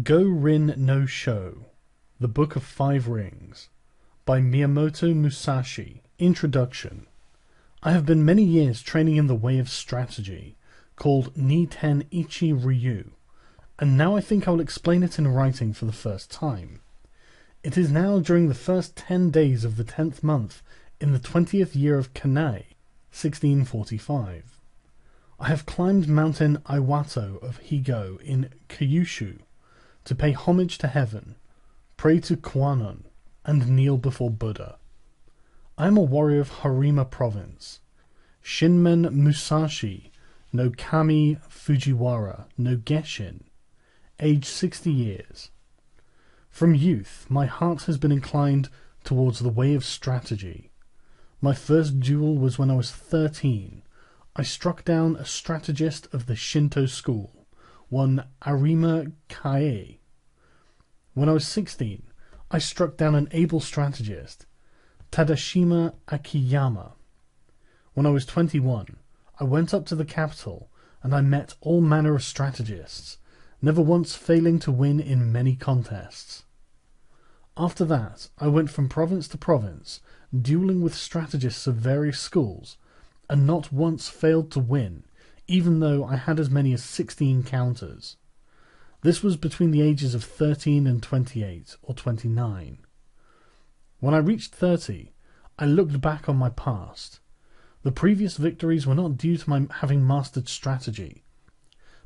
Go-Rin no Sho, The Book of Five Rings, by Miyamoto Musashi. Introduction. I have been many years training in the way of strategy, called Ni-Ten Ichi Ryu, and now I think I will explain it in writing for the first time. It is now during the first 10 days of the 10th month in the 20th year of Kanai, 1645. I have climbed Mountain Iwato of Higo in Kyushu to pay homage to heaven, pray to Kwannon, and kneel before Buddha. I am a warrior of Harima Province, Shinmen Musashi no Kami Fujiwara no Geshin, age 60 years. From youth, my heart has been inclined towards the way of strategy. My first duel was when I was 13. I struck down a strategist of the Shinto school, one Arima Kae. When I was 16, I struck down an able strategist, Tadashima Akiyama. When I was 21, I went up to the capital and I met all manner of strategists, never once failing to win in many contests. After that, I went from province to province, dueling with strategists of various schools, and not once failed to win, even though I had as many as 16 counters. This was between the ages of 13 and 28 or 29. When I reached 30, I looked back on my past. The previous victories were not due to my having mastered strategy.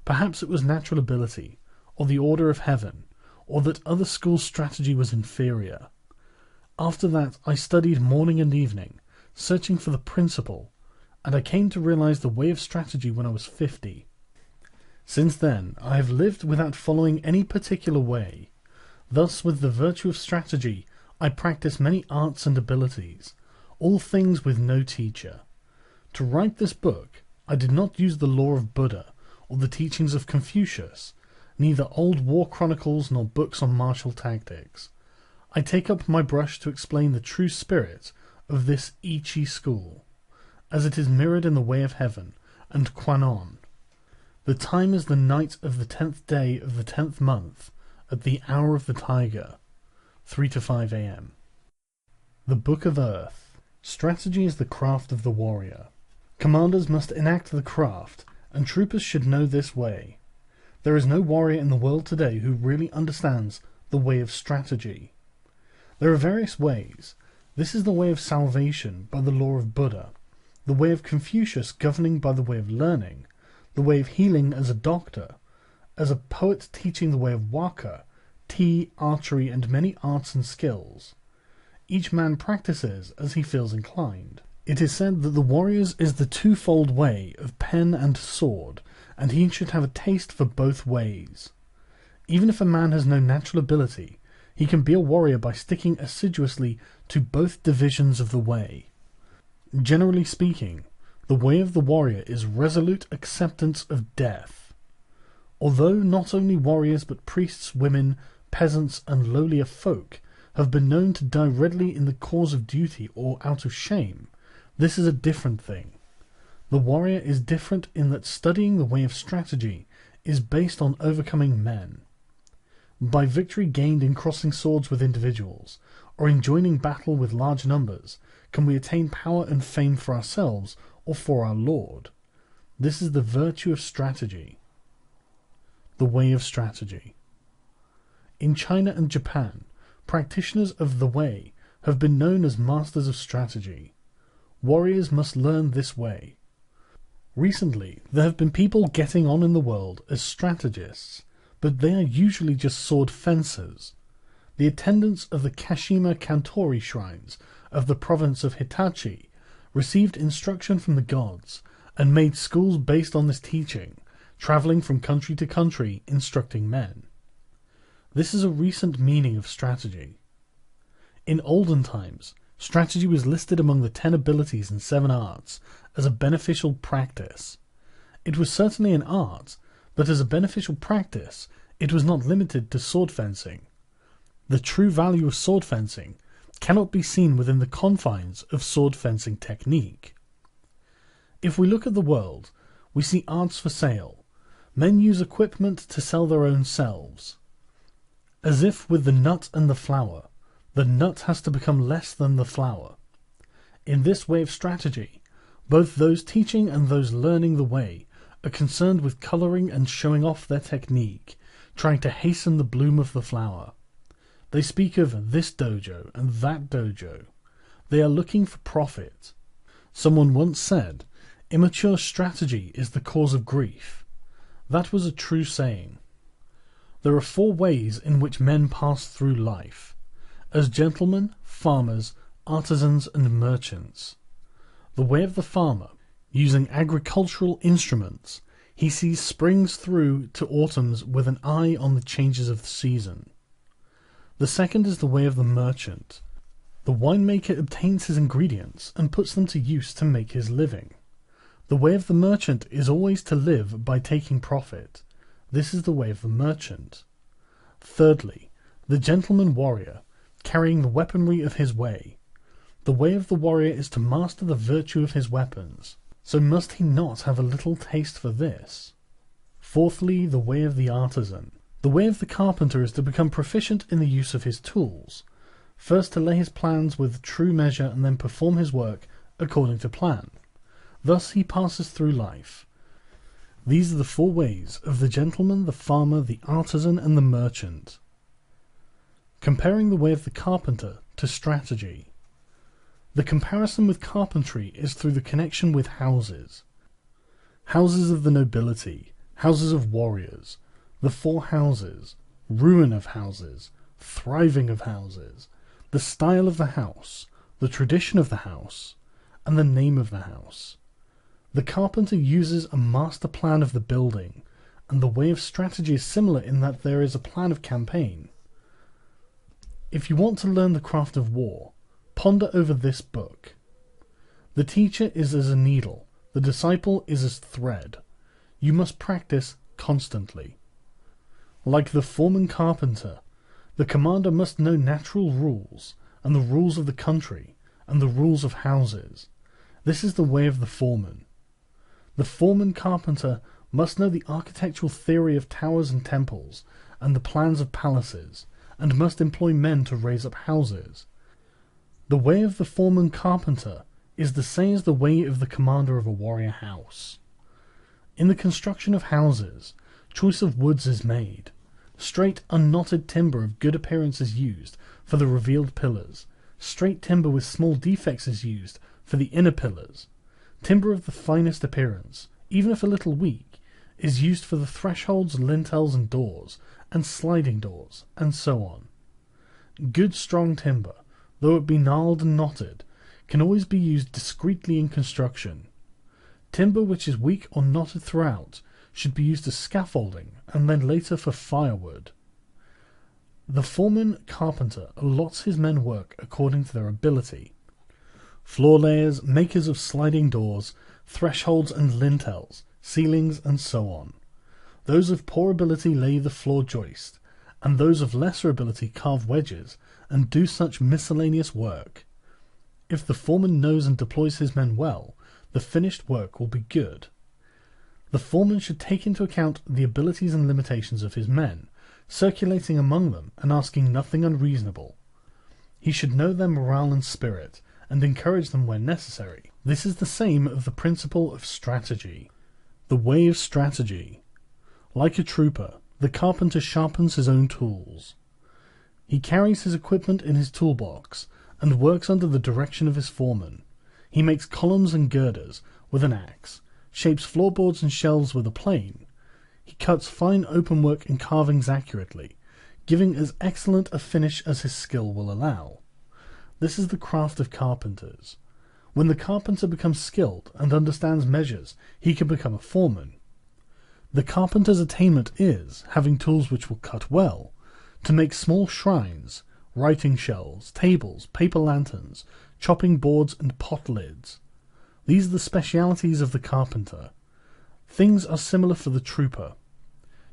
Perhaps it was natural ability, or the order of heaven, or that other schools' strategy was inferior. After that, I studied morning and evening, searching for the principle, and I came to realize the way of strategy when I was 50. Since then, I have lived without following any particular way. Thus, with the virtue of strategy, I practice many arts and abilities, all things with no teacher. To write this book, I did not use the law of Buddha or the teachings of Confucius, neither old war chronicles nor books on martial tactics. I take up my brush to explain the true spirit of this Ichi school, as it is mirrored in the way of heaven and Kwannon. The time is the night of the 10th day of the 10th month, at the hour of the tiger, 3 to 5 a.m. The Book of Earth. Strategy is the craft of the warrior. Commanders must enact the craft, and troopers should know this way. There is no warrior in the world today who really understands the way of strategy. There are various ways. This is the way of salvation by the law of Buddha, the way of Confucius governing by the way of learning, the way of healing as a doctor, as a poet teaching the way of waka, tea, archery, and many arts and skills. Each man practices as he feels inclined. It is said that the warrior's is the twofold way of pen and sword, and he should have a taste for both ways. Even if a man has no natural ability, he can be a warrior by sticking assiduously to both divisions of the way. Generally speaking, the way of the warrior is resolute acceptance of death. Although not only warriors but priests, women, peasants, and lowlier folk have been known to die readily in the cause of duty or out of shame, this is a different thing. The warrior is different in that studying the way of strategy is based on overcoming men. By victory gained in crossing swords with individuals, or in joining battle with large numbers, can we attain power and fame for ourselves or for our Lord. This is the virtue of strategy. The way of strategy. In China and Japan, practitioners of the way have been known as masters of strategy. Warriors must learn this way. Recently, there have been people getting on in the world as strategists, but they are usually just sword fencers. The attendants of the Kashima Kantori shrines of the province of Hitachi received instruction from the gods and made schools based on this teaching, traveling from country to country instructing men. This is a recent meaning of strategy. In olden times, strategy was listed among the 10 abilities and 7 arts as a beneficial practice. It was certainly an art, but as a beneficial practice, it was not limited to sword fencing. The true value of sword fencing cannot be seen within the confines of sword fencing technique. If we look at the world, we see arts for sale. Men use equipment to sell their own selves. As if with the nut and the flower, the nut has to become less than the flower. In this way of strategy, both those teaching and those learning the way are concerned with coloring and showing off their technique, trying to hasten the bloom of the flower. They speak of this dojo and that dojo. They are looking for profit. Someone once said, "Immature strategy is the cause of grief." That was a true saying. There are 4 ways in which men pass through life: as gentlemen, farmers, artisans, and merchants. The way of the farmer, using agricultural instruments, he sees springs through to autumns with an eye on the changes of the season. The second is the way of the merchant. The winemaker obtains his ingredients and puts them to use to make his living. The way of the merchant is always to live by taking profit. This is the way of the merchant. Thirdly, the gentleman warrior, carrying the weaponry of his way. The way of the warrior is to master the virtue of his weapons. So must he not have a little taste for this? Fourthly, the way of the artisan. The way of the carpenter is to become proficient in the use of his tools, first to lay his plans with true measure and then perform his work according to plan. Thus he passes through life. These are the 4 ways of the gentleman, the farmer, the artisan, and the merchant. Comparing the way of the carpenter to strategy. The comparison with carpentry is through the connection with houses. Houses of the nobility, houses of warriors, the 4 houses, ruin of houses, thriving of houses, the style of the house, the tradition of the house, and the name of the house. The carpenter uses a master plan of the building, and the way of strategy is similar in that there is a plan of campaign. If you want to learn the craft of war, ponder over this book. The teacher is as a needle, the disciple is as thread. You must practice constantly. Like the foreman carpenter, the commander must know natural rules, and the rules of the country, and the rules of houses. This is the way of the foreman. The foreman carpenter must know the architectural theory of towers and temples, and the plans of palaces, and must employ men to raise up houses. The way of the foreman carpenter is the same as the way of the commander of a warrior house. In the construction of houses, choice of woods is made. Straight, unknotted timber of good appearance is used for the revealed pillars. Straight timber with small defects is used for the inner pillars. Timber of the finest appearance, even if a little weak, is used for the thresholds, lintels, and doors, and sliding doors, and so on. Good strong timber, though it be gnarled and knotted, can always be used discreetly in construction. Timber which is weak or knotted throughout should be used as scaffolding, and then later for firewood. The foreman carpenter allots his men work according to their ability. Floor layers, makers of sliding doors, thresholds and lintels, ceilings, and so on. Those of poor ability lay the floor joist, and those of lesser ability carve wedges, and do such miscellaneous work. If the foreman knows and deploys his men well, the finished work will be good. The foreman should take into account the abilities and limitations of his men, circulating among them and asking nothing unreasonable. He should know their morale and spirit, and encourage them where necessary. This is the same of the principle of strategy. The way of strategy. Like a trooper, the carpenter sharpens his own tools. He carries his equipment in his toolbox, and works under the direction of his foreman. He makes columns and girders with an axe, shapes floorboards and shelves with a plane. He cuts fine openwork and carvings accurately, giving as excellent a finish as his skill will allow. This is the craft of carpenters. When the carpenter becomes skilled and understands measures, he can become a foreman. The carpenter's attainment is, having tools which will cut well, to make small shrines, writing shelves, tables, paper lanterns, chopping boards, and pot lids. These are the specialities of the carpenter. Things are similar for the trooper.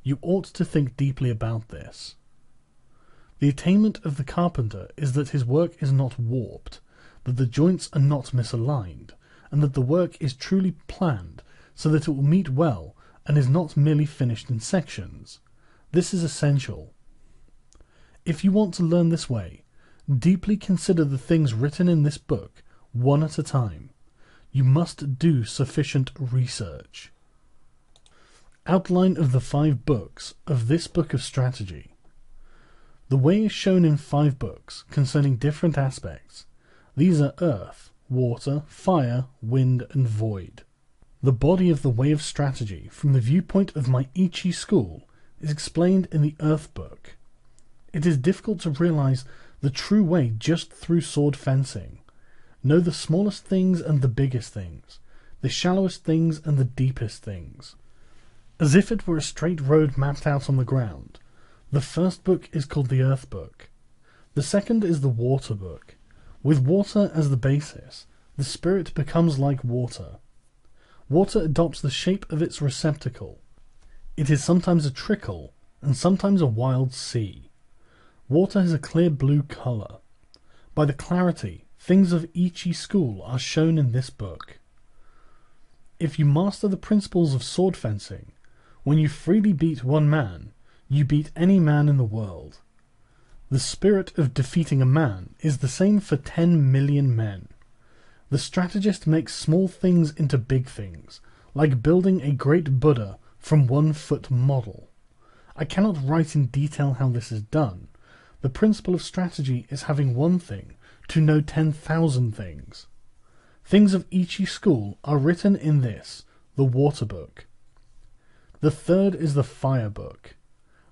You ought to think deeply about this. The attainment of the carpenter is that his work is not warped, that the joints are not misaligned, and that the work is truly planned so that it will meet well and is not merely finished in sections. This is essential. If you want to learn this way, deeply consider the things written in this book one at a time. You must do sufficient research. Outline of the 5 books of this book of strategy. The way is shown in 5 books concerning different aspects. These are earth, water, fire, wind, and void. The body of the way of strategy from the viewpoint of my Ichi school is explained in the earth book. It is difficult to realize the true way just through sword fencing. Know the smallest things and the biggest things, the shallowest things and the deepest things. As if it were a straight road mapped out on the ground. The first book is called the Earth Book. The second is the Water Book. With water as the basis, the spirit becomes like water. Water adopts the shape of its receptacle. It is sometimes a trickle, and sometimes a wild sea. Water has a clear blue color. By the clarity, things of Ichi school are shown in this book. If you master the principles of sword fencing, when you freely beat one man, you beat any man in the world. The spirit of defeating a man is the same for 10 million men. The strategist makes small things into big things, like building a great Buddha from 1-foot model. I cannot write in detail how this is done. The principle of strategy is having one thing to know 10,000 things. Things of Ichi school are written in this, the Water Book. The third is the Fire Book.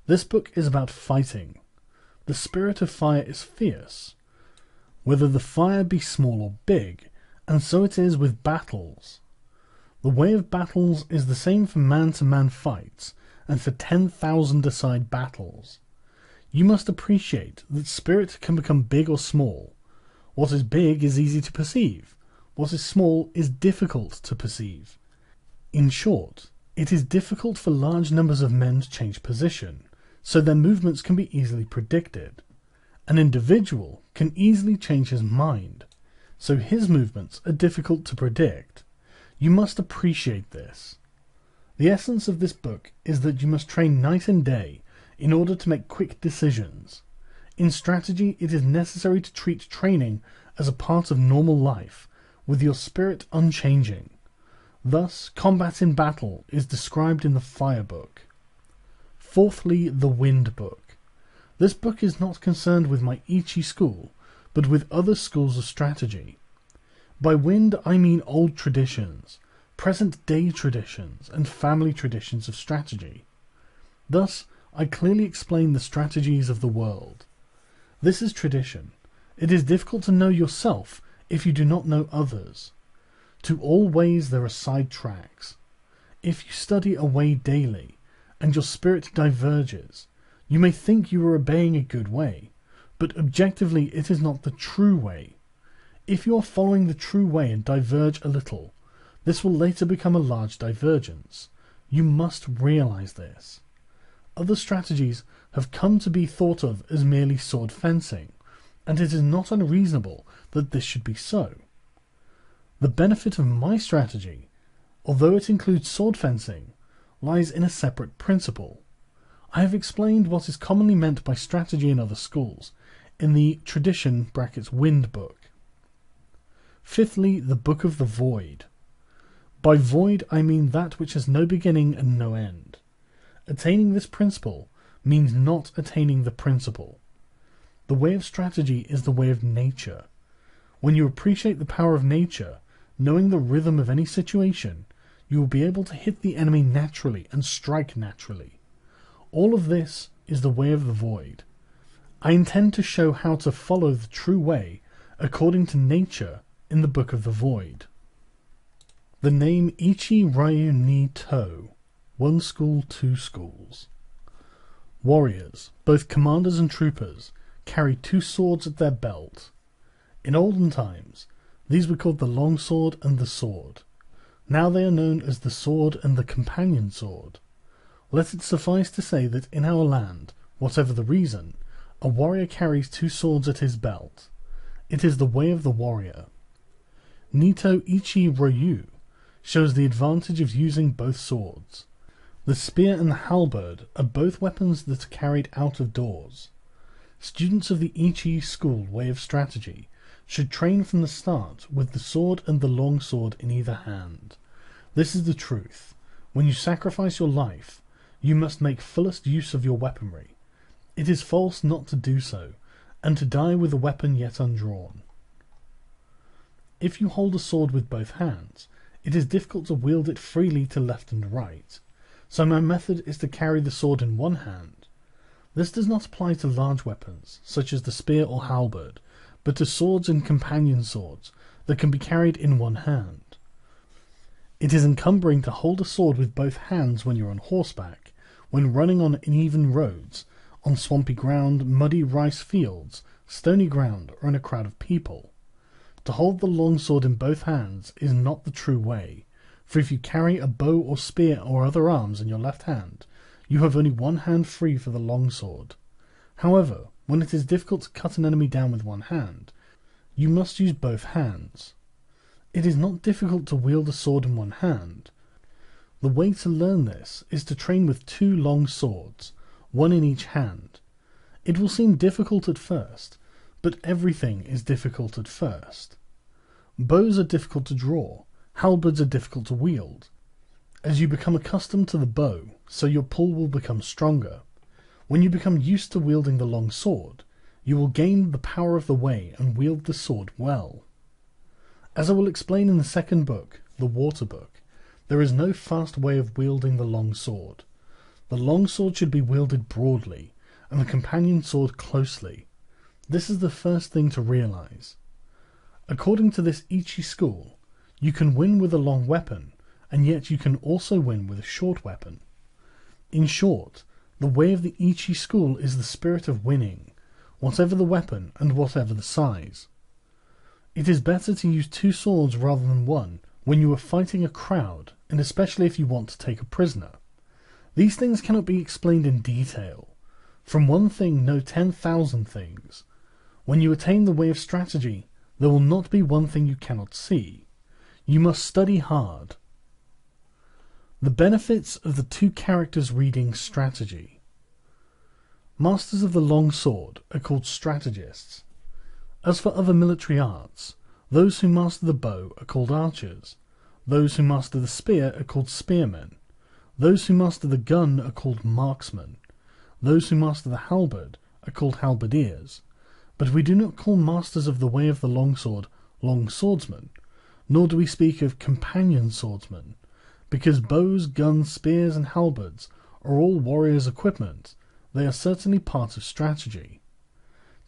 This book is about fighting. The spirit of fire is fierce, whether the fire be small or big, and so it is with battles. The way of battles is the same for man-to-man fights, and for 10,000-a-side battles. You must appreciate that spirit can become big or small. What is big is easy to perceive. What is small is difficult to perceive. In short, it is difficult for large numbers of men to change position, so their movements can be easily predicted. An individual can easily change his mind, so his movements are difficult to predict. You must appreciate this. The essence of this book is that you must train night and day in order to make quick decisions. In strategy, it is necessary to treat training as a part of normal life, with your spirit unchanging. Thus, combat in battle is described in the Fire Book. Fourthly, the Wind Book. This book is not concerned with my Ichi school, but with other schools of strategy. By wind I mean old traditions, present-day traditions, and family traditions of strategy. Thus, I clearly explain the strategies of the world. This is tradition. It is difficult to know yourself if you do not know others. To all ways there are side tracks. If you study a way daily, and your spirit diverges, you may think you are obeying a good way, but objectively it is not the true way. If you are following the true way and diverge a little, this will later become a large divergence. You must realize this. Other strategies have come to be thought of as merely sword fencing, and it is not unreasonable that this should be so. The benefit of my strategy, although it includes sword fencing, lies in a separate principle. I have explained what is commonly meant by strategy in other schools, in the tradition (Wind Book). Fifthly, the Book of the Void. By void I mean that which has no beginning and no end. Attaining this principle means not attaining the principle. The way of strategy is the way of nature. When you appreciate the power of nature, knowing the rhythm of any situation, you will be able to hit the enemy naturally and strike naturally. All of this is the way of the void. I intend to show how to follow the true way according to nature in the Book of the Void. The name Ichi Ryu ni To, one school, two schools. Warriors, both commanders and troopers, carry 2 swords at their belt. In olden times, these were called the long sword and the sword. Now they are known as the sword and the companion sword. Let it suffice to say that in our land, whatever the reason, a warrior carries 2 swords at his belt. It is the way of the warrior. Nito Ichi Ryu shows the advantage of using both swords. The spear and the halberd are both weapons that are carried out of doors. Students of the Ichi school way of strategy should train from the start with the sword and the long sword in either hand. This is the truth. When you sacrifice your life, you must make fullest use of your weaponry. It is false not to do so, and to die with a weapon yet undrawn. If you hold a sword with both hands, it is difficult to wield it freely to left and right, so my method is to carry the sword in one hand. This does not apply to large weapons, such as the spear or halberd, but to swords and companion swords that can be carried in one hand. It is encumbering to hold a sword with both hands when you're on horseback, when running on uneven roads, on swampy ground, muddy rice fields, stony ground, or in a crowd of people. To hold the long sword in both hands is not the true way, for if you carry a bow or spear or other arms in your left hand, you have only one hand free for the long sword. However, when it is difficult to cut an enemy down with one hand, you must use both hands. It is not difficult to wield a sword in one hand. The way to learn this is to train with 2 long swords, one in each hand. It will seem difficult at first, but everything is difficult at first. Bows are difficult to draw, halberds are difficult to wield. As you become accustomed to the bow, so your pull will become stronger. When you become used to wielding the long sword, you will gain the power of the way and wield the sword well. As I will explain in the second book, the Water Book, there is no fast way of wielding the long sword. The long sword should be wielded broadly, and the companion sword closely. This is the first thing to realize. According to this Ichi school, you can win with a long weapon, and yet you can also win with a short weapon. In short, the way of the Ichi school is the spirit of winning, whatever the weapon and whatever the size. It is better to use 2 swords rather than one when you are fighting a crowd, and especially if you want to take a prisoner. These things cannot be explained in detail. From one thing know 10,000 things. When you attain the way of strategy, there will not be one thing you cannot see. You must study hard. The benefits of the 2 characters reading strategy. Masters of the long sword are called strategists. As for other military arts, those who master the bow are called archers. Those who master the spear are called spearmen. Those who master the gun are called marksmen. Those who master the halberd are called halberdiers. But we do not call masters of the way of the long sword long swordsmen, nor do we speak of companion swordsmen, because bows, guns, spears, and halberds are all warriors' equipment. They are certainly part of strategy.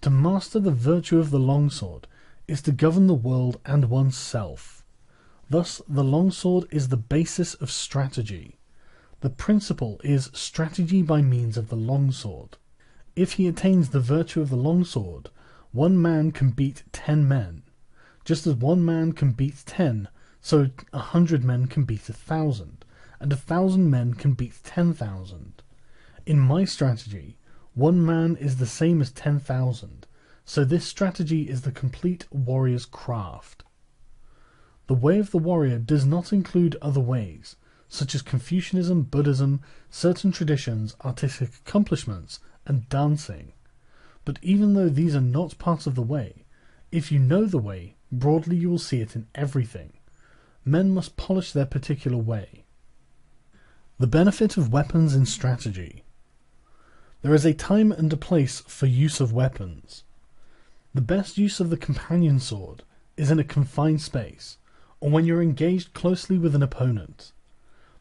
To master the virtue of the longsword is to govern the world and oneself. Thus, the longsword is the basis of strategy. The principle is strategy by means of the longsword. If he attains the virtue of the longsword, one man can beat 10 men. Just as one man can beat 10, so 100 men can beat 1,000, and 1,000 men can beat 10,000. In my strategy, one man is the same as 10,000, so this strategy is the complete warrior's craft. The way of the warrior does not include other ways, such as Confucianism, Buddhism, certain traditions, artistic accomplishments, and dancing. But even though these are not part of the way, if you know the way, broadly you will see it in everything. Men must polish their particular way. The benefit of weapons in strategy. There is a time and a place for use of weapons. The best use of the companion sword is in a confined space, or when you're engaged closely with an opponent.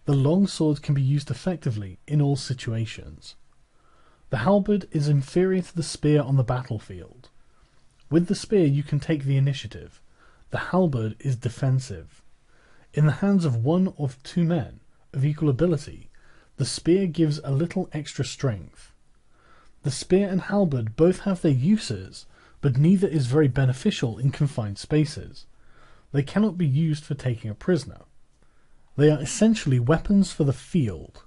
The long sword can be used effectively in all situations. The halberd is inferior to the spear on the battlefield. With the spear you can take the initiative. The halberd is defensive. In the hands of 1 or 2 men of equal ability, the spear gives a little extra strength. The spear and halberd both have their uses, but neither is very beneficial in confined spaces. They cannot be used for taking a prisoner. They are essentially weapons for the field.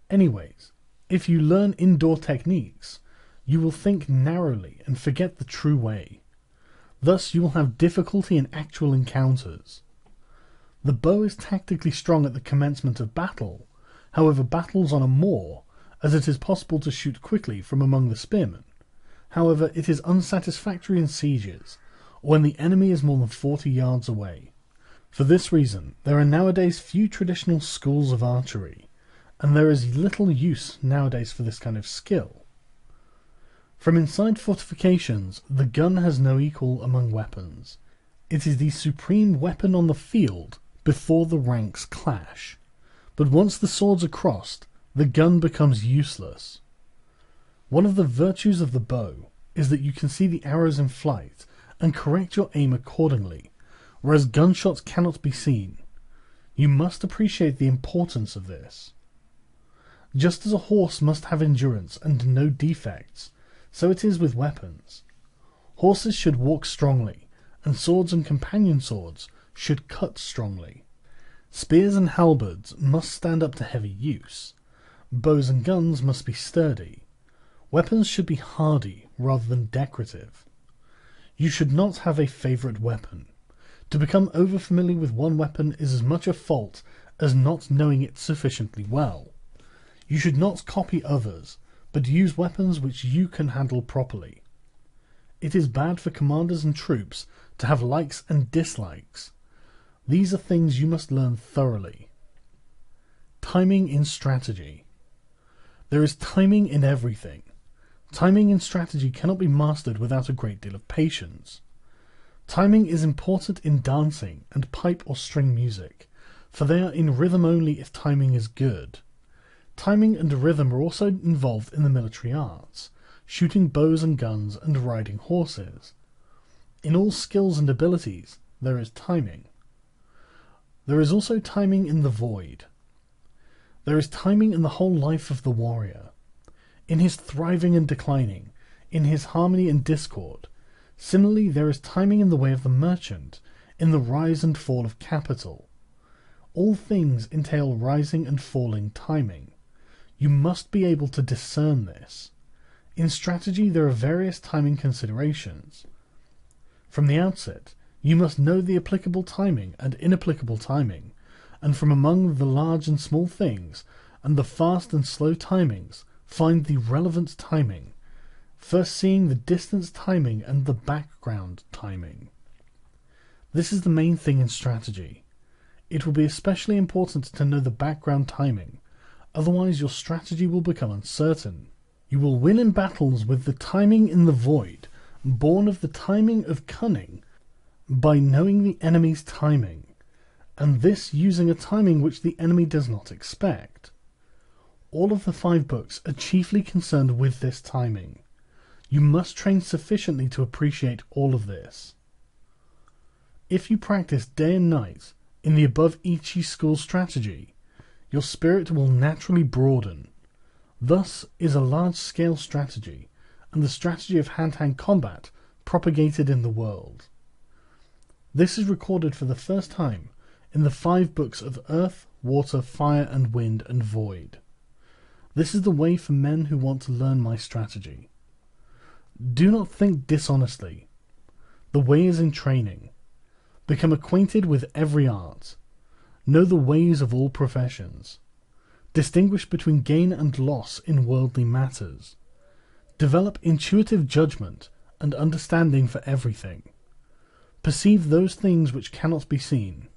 Anyways, if you learn indoor techniques, you will think narrowly and forget the true way. Thus you will have difficulty in actual encounters. The bow is tactically strong at the commencement of battle. However, battles on a moor, as it is possible to shoot quickly from among the spearmen. However, it is unsatisfactory in sieges, or when the enemy is more than 40 yards away. For this reason, there are nowadays few traditional schools of archery, and there is little use nowadays for this kind of skill. From inside fortifications, the gun has no equal among weapons. It is the supreme weapon on the field before the ranks clash. But once the swords are crossed, the gun becomes useless. One of the virtues of the bow is that you can see the arrows in flight and correct your aim accordingly, whereas gunshots cannot be seen. You must appreciate the importance of this. Just as a horse must have endurance and no defects, so it is with weapons. Horses should walk strongly, and swords and companion swords should cut strongly. Spears and halberds must stand up to heavy use. Bows and guns must be sturdy. Weapons should be hardy rather than decorative. You should not have a favourite weapon. To become overfamiliar with one weapon is as much a fault as not knowing it sufficiently well. You should not copy others, but use weapons which you can handle properly. It is bad for commanders and troops to have likes and dislikes. These are things you must learn thoroughly. Timing in strategy. There is timing in everything. Timing in strategy cannot be mastered without a great deal of patience. Timing is important in dancing and pipe or string music, for they are in rhythm only if timing is good. Timing and rhythm are also involved in the military arts, shooting bows and guns and riding horses. In all skills and abilities, there is timing. There is also timing in the void. There is timing in the whole life of the warrior, in his thriving and declining, in his harmony and discord. Similarly, there is timing in the way of the merchant, in the rise and fall of capital. All things entail rising and falling timing. You must be able to discern this. In strategy, there are various timing considerations. From the outset, you must know the applicable timing and inapplicable timing, and from among the large and small things, and the fast and slow timings, find the relevant timing, first seeing the distance timing and the background timing. This is the main thing in strategy. It will be especially important to know the background timing, otherwise your strategy will become uncertain. You will win in battles with the timing in the void, born of the timing of cunning, by knowing the enemy's timing, and this using a timing which the enemy does not expect. All of the 5 books are chiefly concerned with this timing. You must train sufficiently to appreciate all of this. If you practice day and night in the above Ichi school strategy, your spirit will naturally broaden. Thus is a large-scale strategy, and the strategy of hand-to-hand combat propagated in the world. This is recorded for the first time in the 5 books of Earth, Water, Fire and Wind and Void. This is the way for men who want to learn my strategy. Do not think dishonestly. The way is in training. Become acquainted with every art. Know the ways of all professions. Distinguish between gain and loss in worldly matters. Develop intuitive judgment and understanding for everything. Perceive those things which cannot be seen.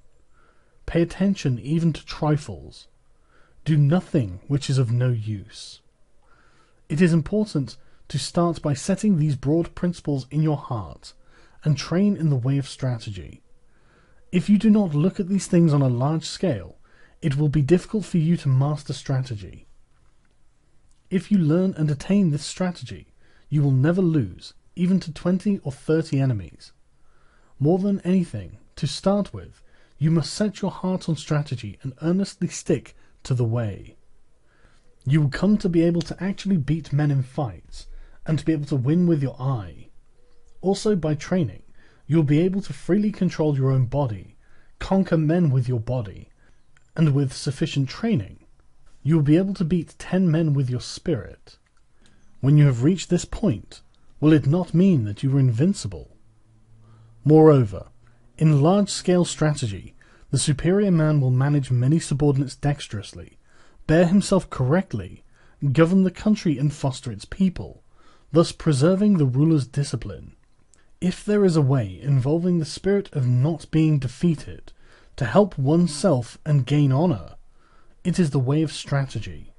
Pay attention even to trifles. Do nothing which is of no use. It is important to start by setting these broad principles in your heart and train in the way of strategy. If you do not look at these things on a large scale, it will be difficult for you to master strategy. If you learn and attain this strategy, you will never lose, even to 20 or 30 enemies. More than anything, to start with, you must set your heart on strategy and earnestly stick to the way. You will come to be able to actually beat men in fights, and to be able to win with your eye. Also, by training, you will be able to freely control your own body, conquer men with your body, and with sufficient training, you will be able to beat 10 men with your spirit. When you have reached this point, will it not mean that you are invincible? Moreover, in large-scale strategy, the superior man will manage many subordinates dexterously, bear himself correctly, govern the country and foster its people, thus preserving the ruler's discipline. If there is a way involving the spirit of not being defeated to help oneself and gain honor, it is the way of strategy.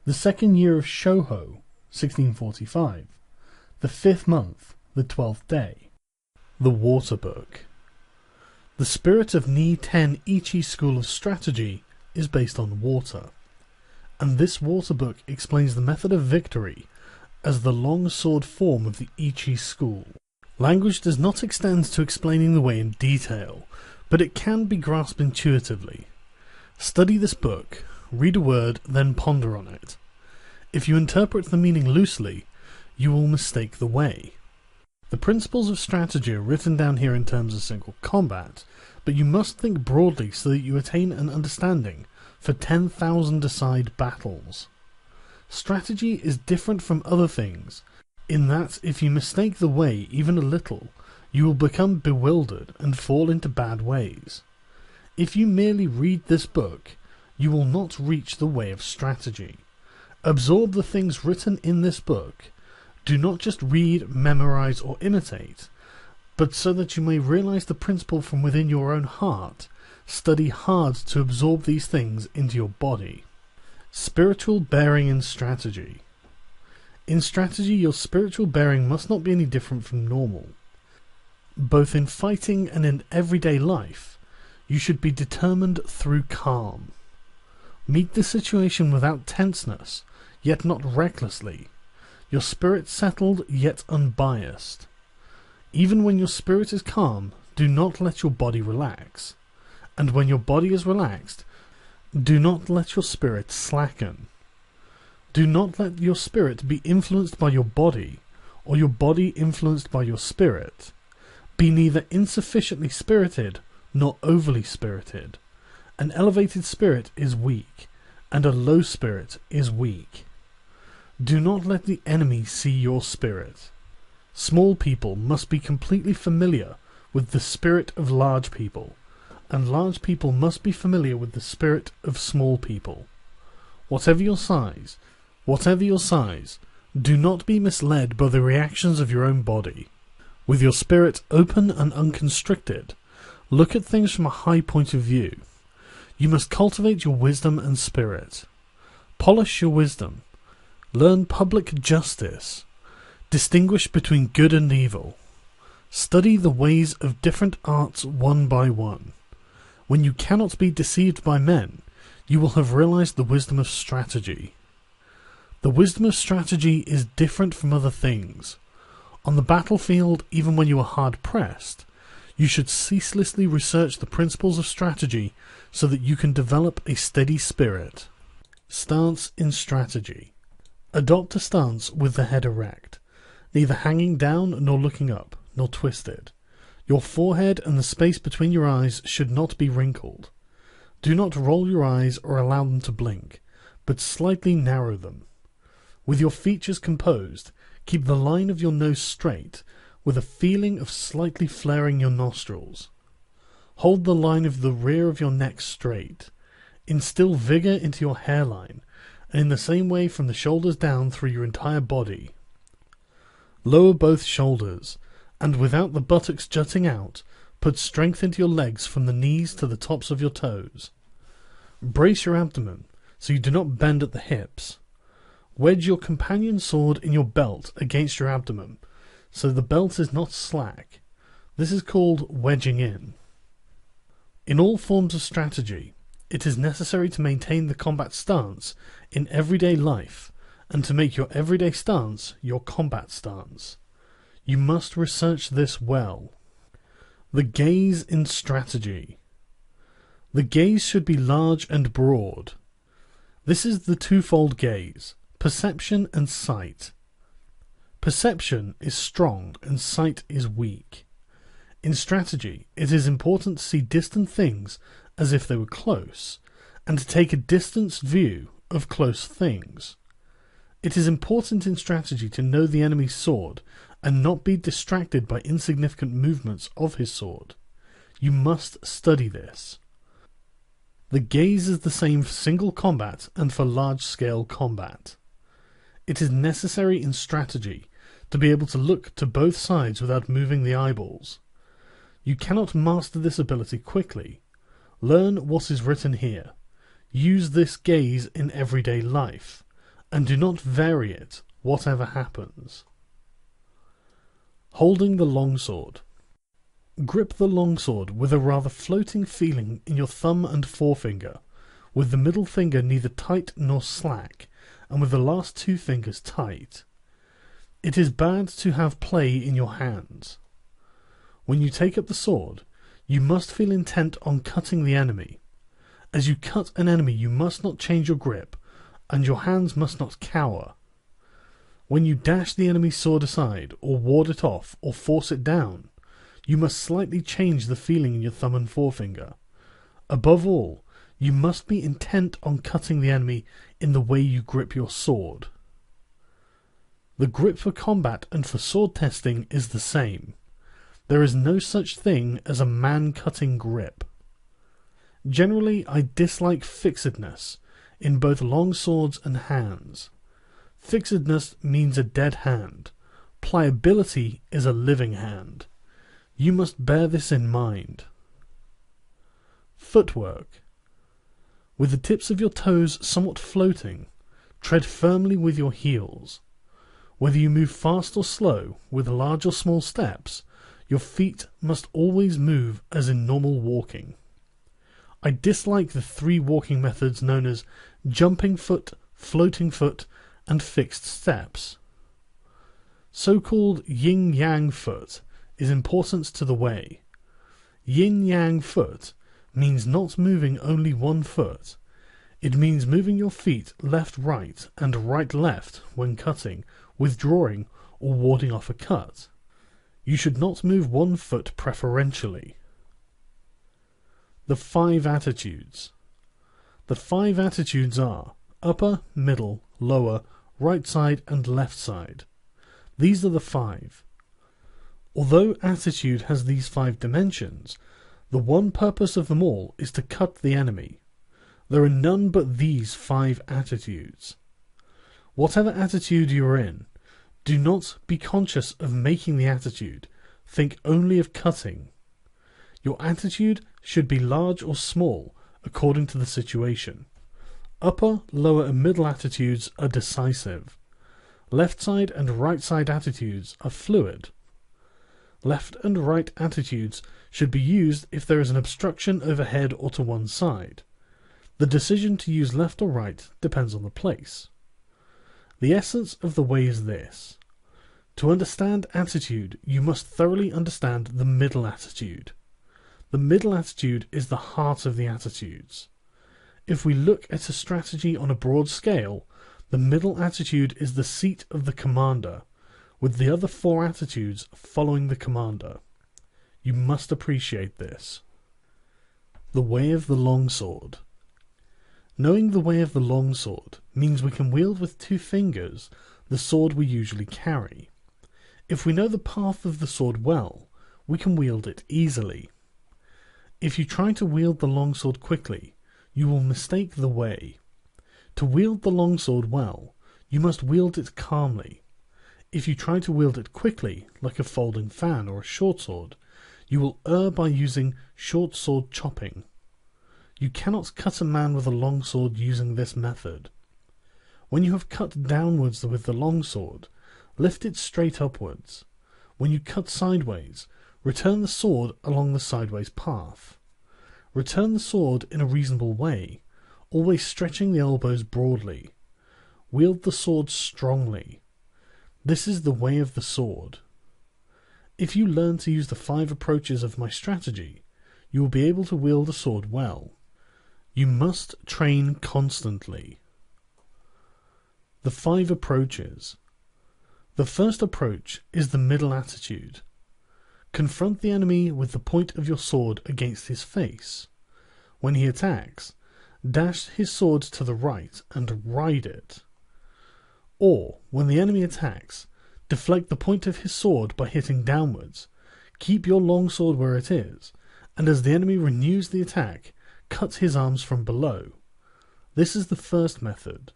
The second year of Shōhō, 1645. The 5th month, the 12th day. The Water Book. The spirit of Ni-Ten Ichi school of strategy is based on water, and this water book explains the method of victory as the long sword form of the Ichi school. Language does not extend to explaining the way in detail, but it can be grasped intuitively. Study this book, read a word, then ponder on it. If you interpret the meaning loosely, you will mistake the way. The principles of strategy are written down here in terms of single combat, but you must think broadly so that you attain an understanding for 10,000-a-side battles. Strategy is different from other things, in that if you mistake the way even a little, you will become bewildered and fall into bad ways. If you merely read this book, you will not reach the way of strategy. Absorb the things written in this book. Do not just read, memorize, or imitate, but so that you may realize the principle from within your own heart, study hard to absorb these things into your body. Spiritual bearing in strategy. In strategy, your spiritual bearing must not be any different from normal. Both in fighting and in everyday life, you should be determined through calm. Meet the situation without tenseness, yet not recklessly. Your spirit settled, yet unbiased. Even when your spirit is calm, do not let your body relax. And when your body is relaxed, do not let your spirit slacken. Do not let your spirit be influenced by your body, or your body influenced by your spirit. Be neither insufficiently spirited, nor overly spirited. An elevated spirit is weak, and a low spirit is weak. Do not let the enemy see your spirit. Small people must be completely familiar with the spirit of large people, and large people must be familiar with the spirit of small people. Whatever your size, do not be misled by the reactions of your own body. With your spirit open and unconstricted, look at things from a high point of view. You must cultivate your wisdom and spirit. Polish your wisdom. Learn public justice. Distinguish between good and evil. Study the ways of different arts one by one. When you cannot be deceived by men, you will have realized the wisdom of strategy. The wisdom of strategy is different from other things. On the battlefield, even when you are hard-pressed, you should ceaselessly research the principles of strategy so that you can develop a steady spirit. Stance in strategy. Adopt a stance with the head erect, neither hanging down nor looking up, nor twisted. Your forehead and the space between your eyes should not be wrinkled. Do not roll your eyes or allow them to blink, but slightly narrow them. With your features composed, keep the line of your nose straight, with a feeling of slightly flaring your nostrils. Hold the line of the rear of your neck straight. Instill vigor into your hairline, and in the same way from the shoulders down through your entire body. Lower both shoulders, and without the buttocks jutting out, put strength into your legs from the knees to the tops of your toes. Brace your abdomen, so you do not bend at the hips. Wedge your companion sword in your belt against your abdomen, so the belt is not slack. This is called wedging in. In all forms of strategy, it is necessary to maintain the combat stance in everyday life, and to make your everyday stance your combat stance. You must research this well. The gaze in strategy. The gaze should be large and broad. This is the twofold gaze, perception and sight. Perception is strong and sight is weak. In strategy, it is important to see distant things as if they were close, and to take a distanced view of close things. It is important in strategy to know the enemy's sword, and not be distracted by insignificant movements of his sword. You must study this. The gaze is the same for single combat and for large-scale combat. It is necessary in strategy to be able to look to both sides without moving the eyeballs. You cannot master this ability quickly. Learn what is written here. Use this gaze in everyday life, and do not vary it, whatever happens. Holding the longsword. Grip the longsword with a rather floating feeling in your thumb and forefinger, with the middle finger neither tight nor slack, and with the last two fingers tight. It is bad to have play in your hands. When you take up the sword, you must feel intent on cutting the enemy. As you cut an enemy, you must not change your grip, and your hands must not cower. When you dash the enemy's sword aside, or ward it off, or force it down, you must slightly change the feeling in your thumb and forefinger. Above all, you must be intent on cutting the enemy in the way you grip your sword. The grip for combat and for sword testing is the same. There is no such thing as a man-cutting grip. Generally, I dislike fixedness in both long swords and hands. Fixedness means a dead hand. Pliability is a living hand. You must bear this in mind. Footwork. With the tips of your toes somewhat floating, tread firmly with your heels. Whether you move fast or slow, with large or small steps, your feet must always move as in normal walking. I dislike the three walking methods known as jumping foot, floating foot, and fixed steps. So-called yin-yang foot is important to the way. Yin-yang foot means not moving only one foot. It means moving your feet left-right and right-left when cutting, withdrawing, or warding off a cut. You should not move one foot preferentially. The 5 attitudes. The 5 attitudes are upper, middle, lower, right side, and left side. These are the 5. Although attitude has these 5 dimensions, the one purpose of them all is to cut the enemy. There are none but these 5 attitudes. Whatever attitude you are in, do not be conscious of making the attitude. Think only of cutting. Your attitude should be large or small, according to the situation. Upper, lower, and middle attitudes are decisive. Left side and right side attitudes are fluid. Left and right attitudes should be used if there is an obstruction overhead or to one side. The decision to use left or right depends on the place. The essence of the way is this. To understand attitude, you must thoroughly understand the middle attitude. The middle attitude is the heart of the attitudes. If we look at a strategy on a broad scale, the middle attitude is the seat of the commander, with the other 4 attitudes following the commander. You must appreciate this. The way of the longsword. Knowing the way of the longsword means we can wield with 2 fingers the sword we usually carry. If we know the path of the sword well, we can wield it easily. If you try to wield the longsword quickly, you will mistake the way. To wield the longsword well, you must wield it calmly. If you try to wield it quickly, like a folding fan or a short sword, you will err by using short sword chopping. You cannot cut a man with a long sword using this method. When you have cut downwards with the long sword, lift it straight upwards. When you cut sideways, return the sword along the sideways path. Return the sword in a reasonable way, always stretching the elbows broadly. Wield the sword strongly. This is the way of the sword. If you learn to use the 5 approaches of my strategy, you will be able to wield a sword well. You must train constantly. The 5 approaches. The first approach is the middle attitude. Confront the enemy with the point of your sword against his face. When he attacks, dash his sword to the right and ride it. Or, when the enemy attacks, deflect the point of his sword by hitting downwards. Keep your long sword where it is, and as the enemy renews the attack, cut his arms from below. This is the first method.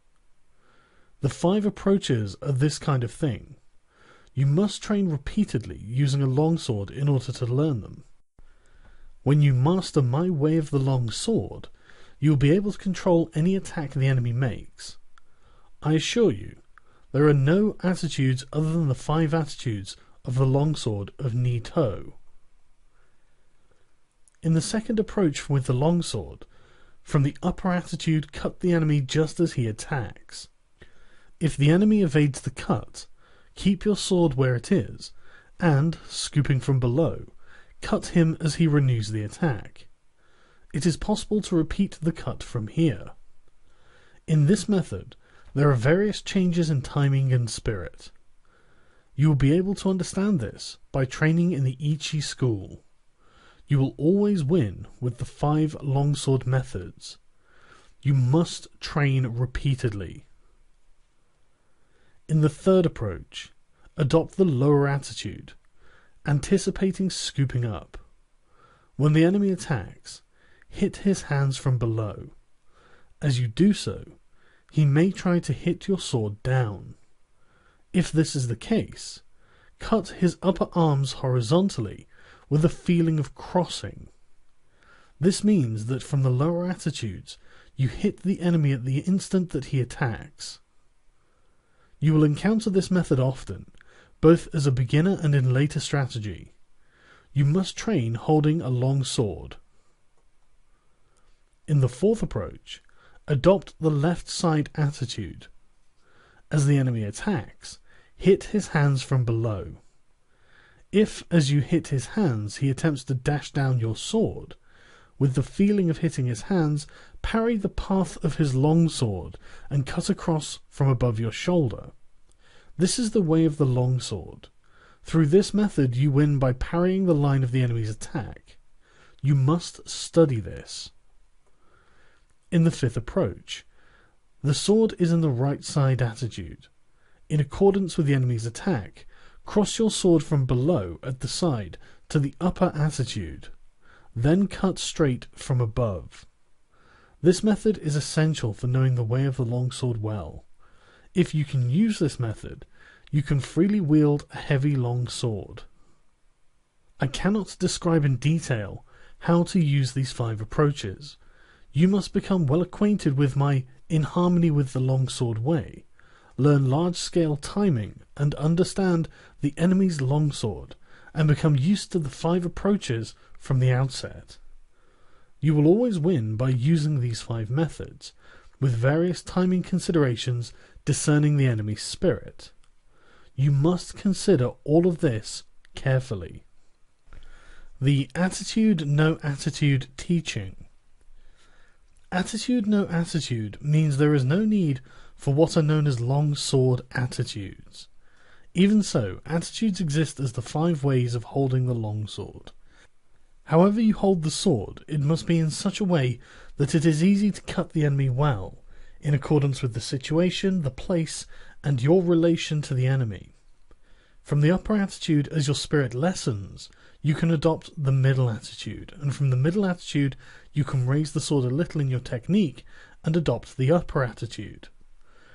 The 5 approaches are this kind of thing. You must train repeatedly using a longsword in order to learn them. When you master my way of the long sword, you will be able to control any attack the enemy makes. I assure you, there are no attitudes other than the 5 attitudes of the longsword of Ni-To. In the second approach with the longsword, from the upper attitude, cut the enemy just as he attacks. If the enemy evades the cut, keep your sword where it is, and, scooping from below, cut him as he renews the attack. It is possible to repeat the cut from here. In this method, there are various changes in timing and spirit. You will be able to understand this by training in the Ichi school. You will always win with the 5 longsword methods. You must train repeatedly. In the third approach, adopt the lower attitude, anticipating scooping up. When the enemy attacks, hit his hands from below. As you do so, he may try to hit your sword down. If this is the case, cut his upper arms horizontally with a feeling of crossing. This means that from the lower attitudes, you hit the enemy at the instant that he attacks. You will encounter this method often, both as a beginner and in later strategy. You must train holding a long sword. In the fourth approach, adopt the left side attitude. As the enemy attacks, hit his hands from below. If, as you hit his hands, he attempts to dash down your sword, with the feeling of hitting his hands, parry the path of his long sword and cut across from above your shoulder. This is the way of the long sword. Through this method you win by parrying the line of the enemy's attack. You must study this. In the fifth approach, the sword is in the right side attitude. In accordance with the enemy's attack, cross your sword from below at the side to the upper attitude, then cut straight from above. This method is essential for knowing the way of the longsword well. If you can use this method, you can freely wield a heavy long sword. I cannot describe in detail how to use these 5 approaches. You must become well acquainted with my In Harmony with the Longsword way, learn large-scale timing and understand the enemy's longsword, and become used to the 5 approaches from the outset. You will always win by using these 5 methods, with various timing considerations discerning the enemy's spirit. You must consider all of this carefully. The attitude, no attitude teaching. Attitude, no attitude means there is no need for what are known as long sword attitudes. Even so, attitudes exist as the 5 ways of holding the long sword. However you hold the sword, it must be in such a way that it is easy to cut the enemy well, in accordance with the situation, the place, and your relation to the enemy. From the upper attitude, as your spirit lessens, you can adopt the middle attitude, and from the middle attitude you can raise the sword a little in your technique and adopt the upper attitude.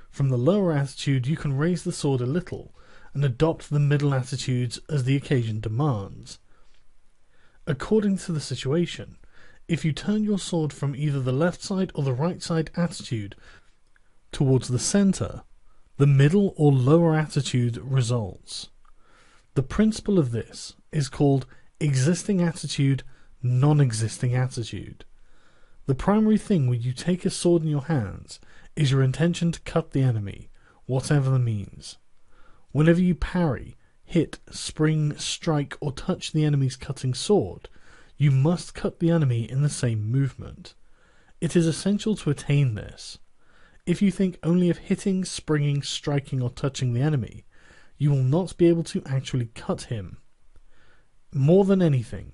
From the lower attitude you can raise the sword a little and adopt the middle attitudes as the occasion demands. According to the situation, if you turn your sword from either the left side or the right side attitude towards the center, the middle or lower attitude results. The principle of this is called existing attitude, non-existing attitude. The primary thing when you take a sword in your hands is your intention to cut the enemy, whatever the means. Whenever you parry, hit, spring, strike, or touch the enemy's cutting sword, you must cut the enemy in the same movement. It is essential to attain this. If you think only of hitting, springing, striking, or touching the enemy, you will not be able to actually cut him. More than anything,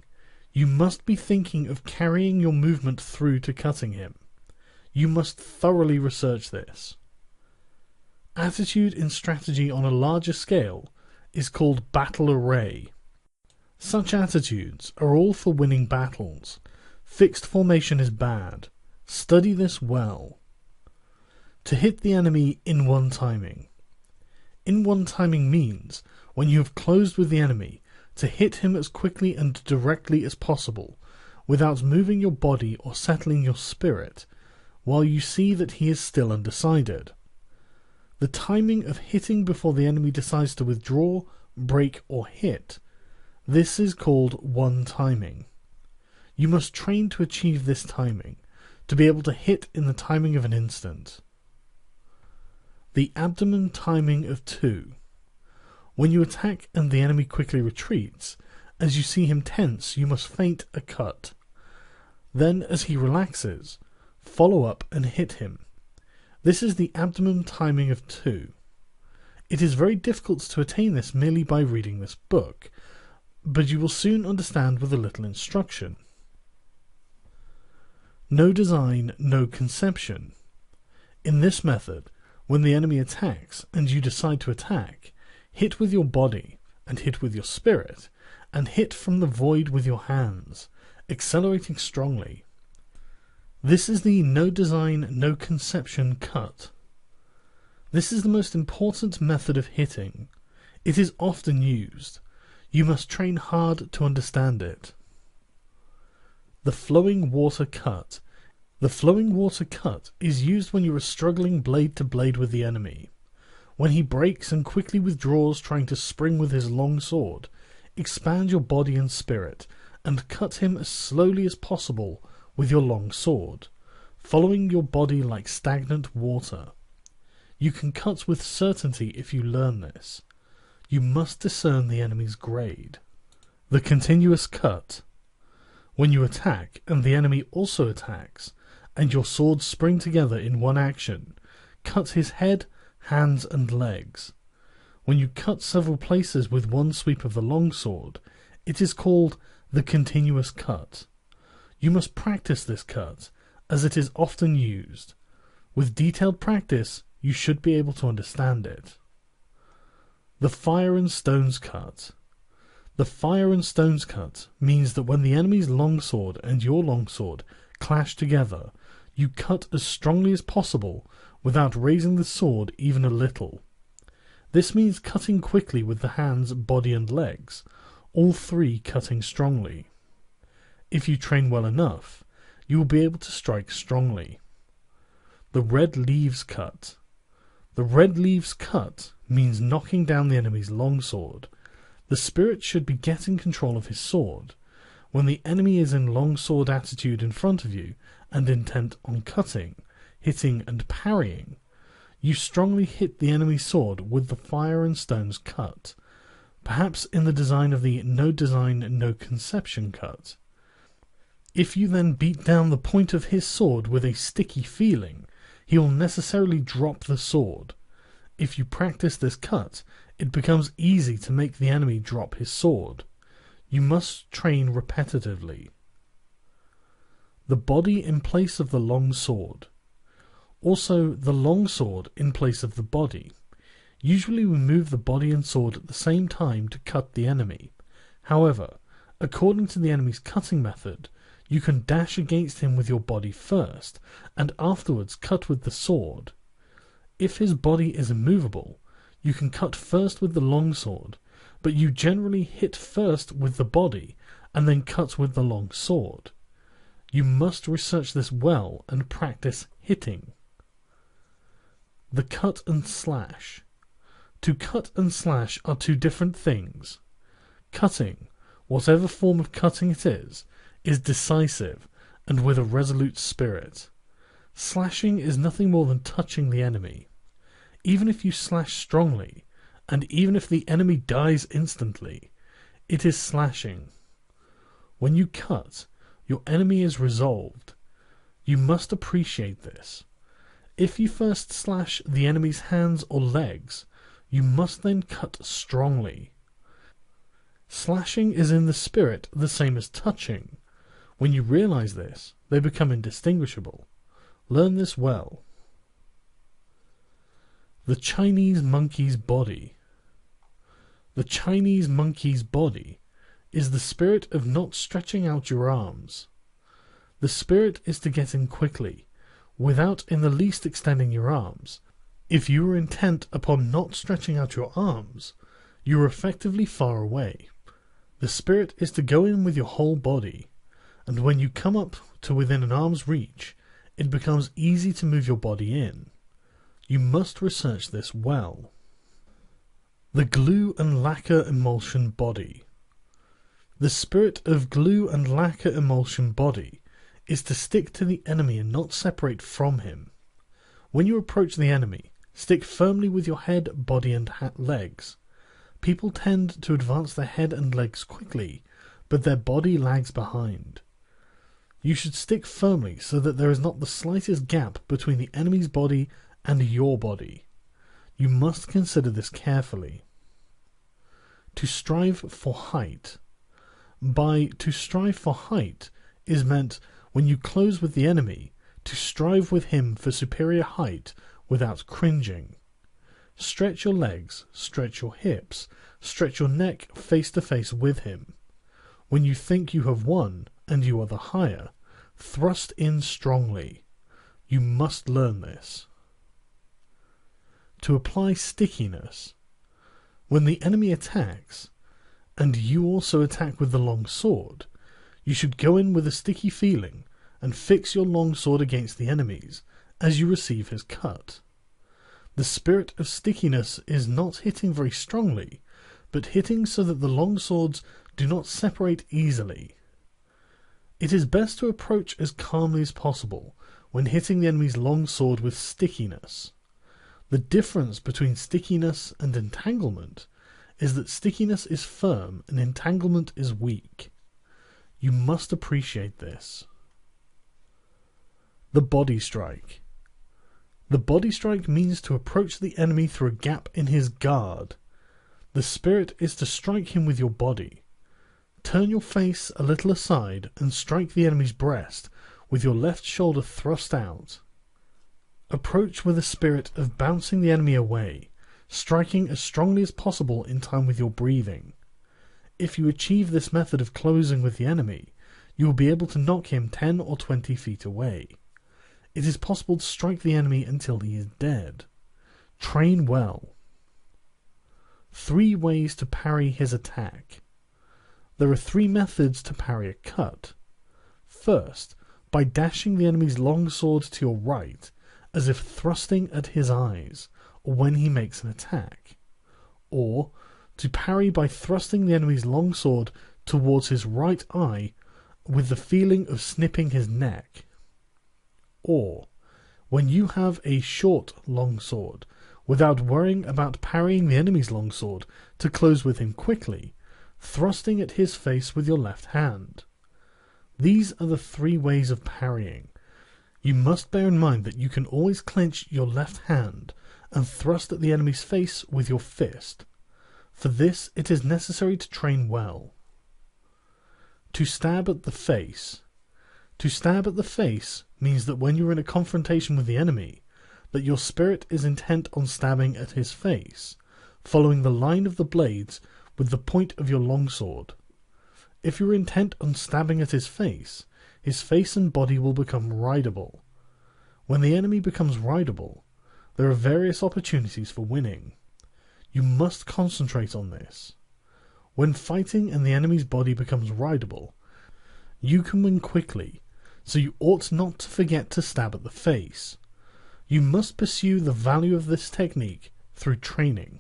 you must be thinking of carrying your movement through to cutting him. You must thoroughly research this. Attitude in strategy on a larger scale is called battle array. Such attitudes are all for winning battles. Fixed formation is bad. Study this well. To hit the enemy in one timing. In one timing means, when you have closed with the enemy, to hit him as quickly and directly as possible, without moving your body or settling your spirit, while you see that he is still undecided. The timing of hitting before the enemy decides to withdraw, break, or hit. This is called one timing. You must train to achieve this timing, to be able to hit in the timing of an instant. The abdomen timing of 2. When you attack and the enemy quickly retreats, as you see him tense, you must feint a cut. Then, as he relaxes, follow up and hit him. This is the abdomen timing of 2. It is very difficult to attain this merely by reading this book, but you will soon understand with a little instruction. No design, no conception. In this method, when the enemy attacks and you decide to attack, hit with your body and hit with your spirit, and hit from the void with your hands, accelerating strongly. This is the no design, no conception cut. This is the most important method of hitting. It is often used. You must train hard to understand it. The flowing water cut. The flowing water cut is used when you are struggling blade to blade with the enemy. When he breaks and quickly withdraws trying to spring with his long sword, expand your body and spirit, and cut him as slowly as possible with your long sword, following your body like stagnant water. You can cut with certainty if you learn this. You must discern the enemy's grade. The continuous cut. When you attack and the enemy also attacks, and your swords spring together in one action, cut his head, hands, and legs. When you cut several places with one sweep of the long sword, it is called the continuous cut. You must practice this cut, as it is often used. With detailed practice, you should be able to understand it. The fire and stones cut. The fire and stones cut means that when the enemy's longsword and your longsword clash together, you cut as strongly as possible without raising the sword even a little. This means cutting quickly with the hands, body, and legs, all three cutting strongly. If you train well enough, you will be able to strike strongly. The red leaves cut. The red leaves cut means knocking down the enemy's longsword. The spirit should be getting control of his sword. When the enemy is in longsword attitude in front of you and intent on cutting, hitting, and parrying, you strongly hit the enemy's sword with the fire and stones cut, perhaps in the design of the no design, no conception cut. If you then beat down the point of his sword with a sticky feeling, he will necessarily drop the sword. If you practice this cut, it becomes easy to make the enemy drop his sword. You must train repetitively. The body in place of the long sword. Also, the long sword in place of the body. Usually we move the body and sword at the same time to cut the enemy. However, according to the enemy's cutting method, you can dash against him with your body first, and afterwards cut with the sword. If his body is immovable, you can cut first with the long sword, but you generally hit first with the body, and then cut with the long sword. You must research this well and practice hitting. The cut and slash. To cut and slash are two different things. Cutting, whatever form of cutting it is decisive and with a resolute spirit. Slashing is nothing more than touching the enemy. Even if you slash strongly, and even if the enemy dies instantly, it is slashing. When you cut, your enemy is resolved. You must appreciate this. If you first slash the enemy's hands or legs, you must then cut strongly. Slashing is in the spirit the same as touching. When you realize this, they become indistinguishable. Learn this well. The Chinese monkey's body. The Chinese monkey's body is the spirit of not stretching out your arms. The spirit is to get in quickly, without in the least extending your arms. If you are intent upon not stretching out your arms, you are effectively far away. The spirit is to go in with your whole body, and when you come up to within an arm's reach, it becomes easy to move your body in. You must research this well. The glue and lacquer emulsion body. The spirit of glue and lacquer emulsion body is to stick to the enemy and not separate from him. When you approach the enemy, stick firmly with your head, body and legs. People tend to advance their head and legs quickly, but their body lags behind. You should stick firmly so that there is not the slightest gap between the enemy's body and your body. You must consider this carefully. To strive for height. By to strive for height is meant when you close with the enemy, to strive with him for superior height without cringing. Stretch your legs, stretch your hips, stretch your neck face to face with him. When you think you have won, and you are the higher, thrust in strongly. You must learn this. To apply stickiness. When the enemy attacks, and you also attack with the long sword, you should go in with a sticky feeling and fix your long sword against the enemy's as you receive his cut. The spirit of stickiness is not hitting very strongly, but hitting so that the long swords do not separate easily. It is best to approach as calmly as possible when hitting the enemy's long sword with stickiness. The difference between stickiness and entanglement is that stickiness is firm and entanglement is weak. You must appreciate this. The body strike. The body strike means to approach the enemy through a gap in his guard. The spirit is to strike him with your body. Turn your face a little aside and strike the enemy's breast with your left shoulder thrust out. Approach with a spirit of bouncing the enemy away, striking as strongly as possible in time with your breathing. If you achieve this method of closing with the enemy, you will be able to knock him 10 or 20 feet away. It is possible to strike the enemy until he is dead. Train well. 3 ways to parry his attack. There are 3 methods to parry a cut. First, by dashing the enemy's long sword to your right, as if thrusting at his eyes, or when he makes an attack. Or, to parry by thrusting the enemy's long sword towards his right eye, with the feeling of snipping his neck. Or, when you have a short long sword, without worrying about parrying the enemy's long sword, to close with him quickly, thrusting at his face with your left hand. These are the 3 ways of parrying. You must bear in mind that you can always clench your left hand and thrust at the enemy's face with your fist. For this it is necessary to train well. To stab at the face. To stab at the face means that when you are in a confrontation with the enemy, that your spirit is intent on stabbing at his face, following the line of the blades with the point of your longsword. If you are intent on stabbing at his face and body will become rideable. When the enemy becomes rideable, there are various opportunities for winning. You must concentrate on this. When fighting and the enemy's body becomes rideable, you can win quickly, so you ought not to forget to stab at the face. You must pursue the value of this technique through training.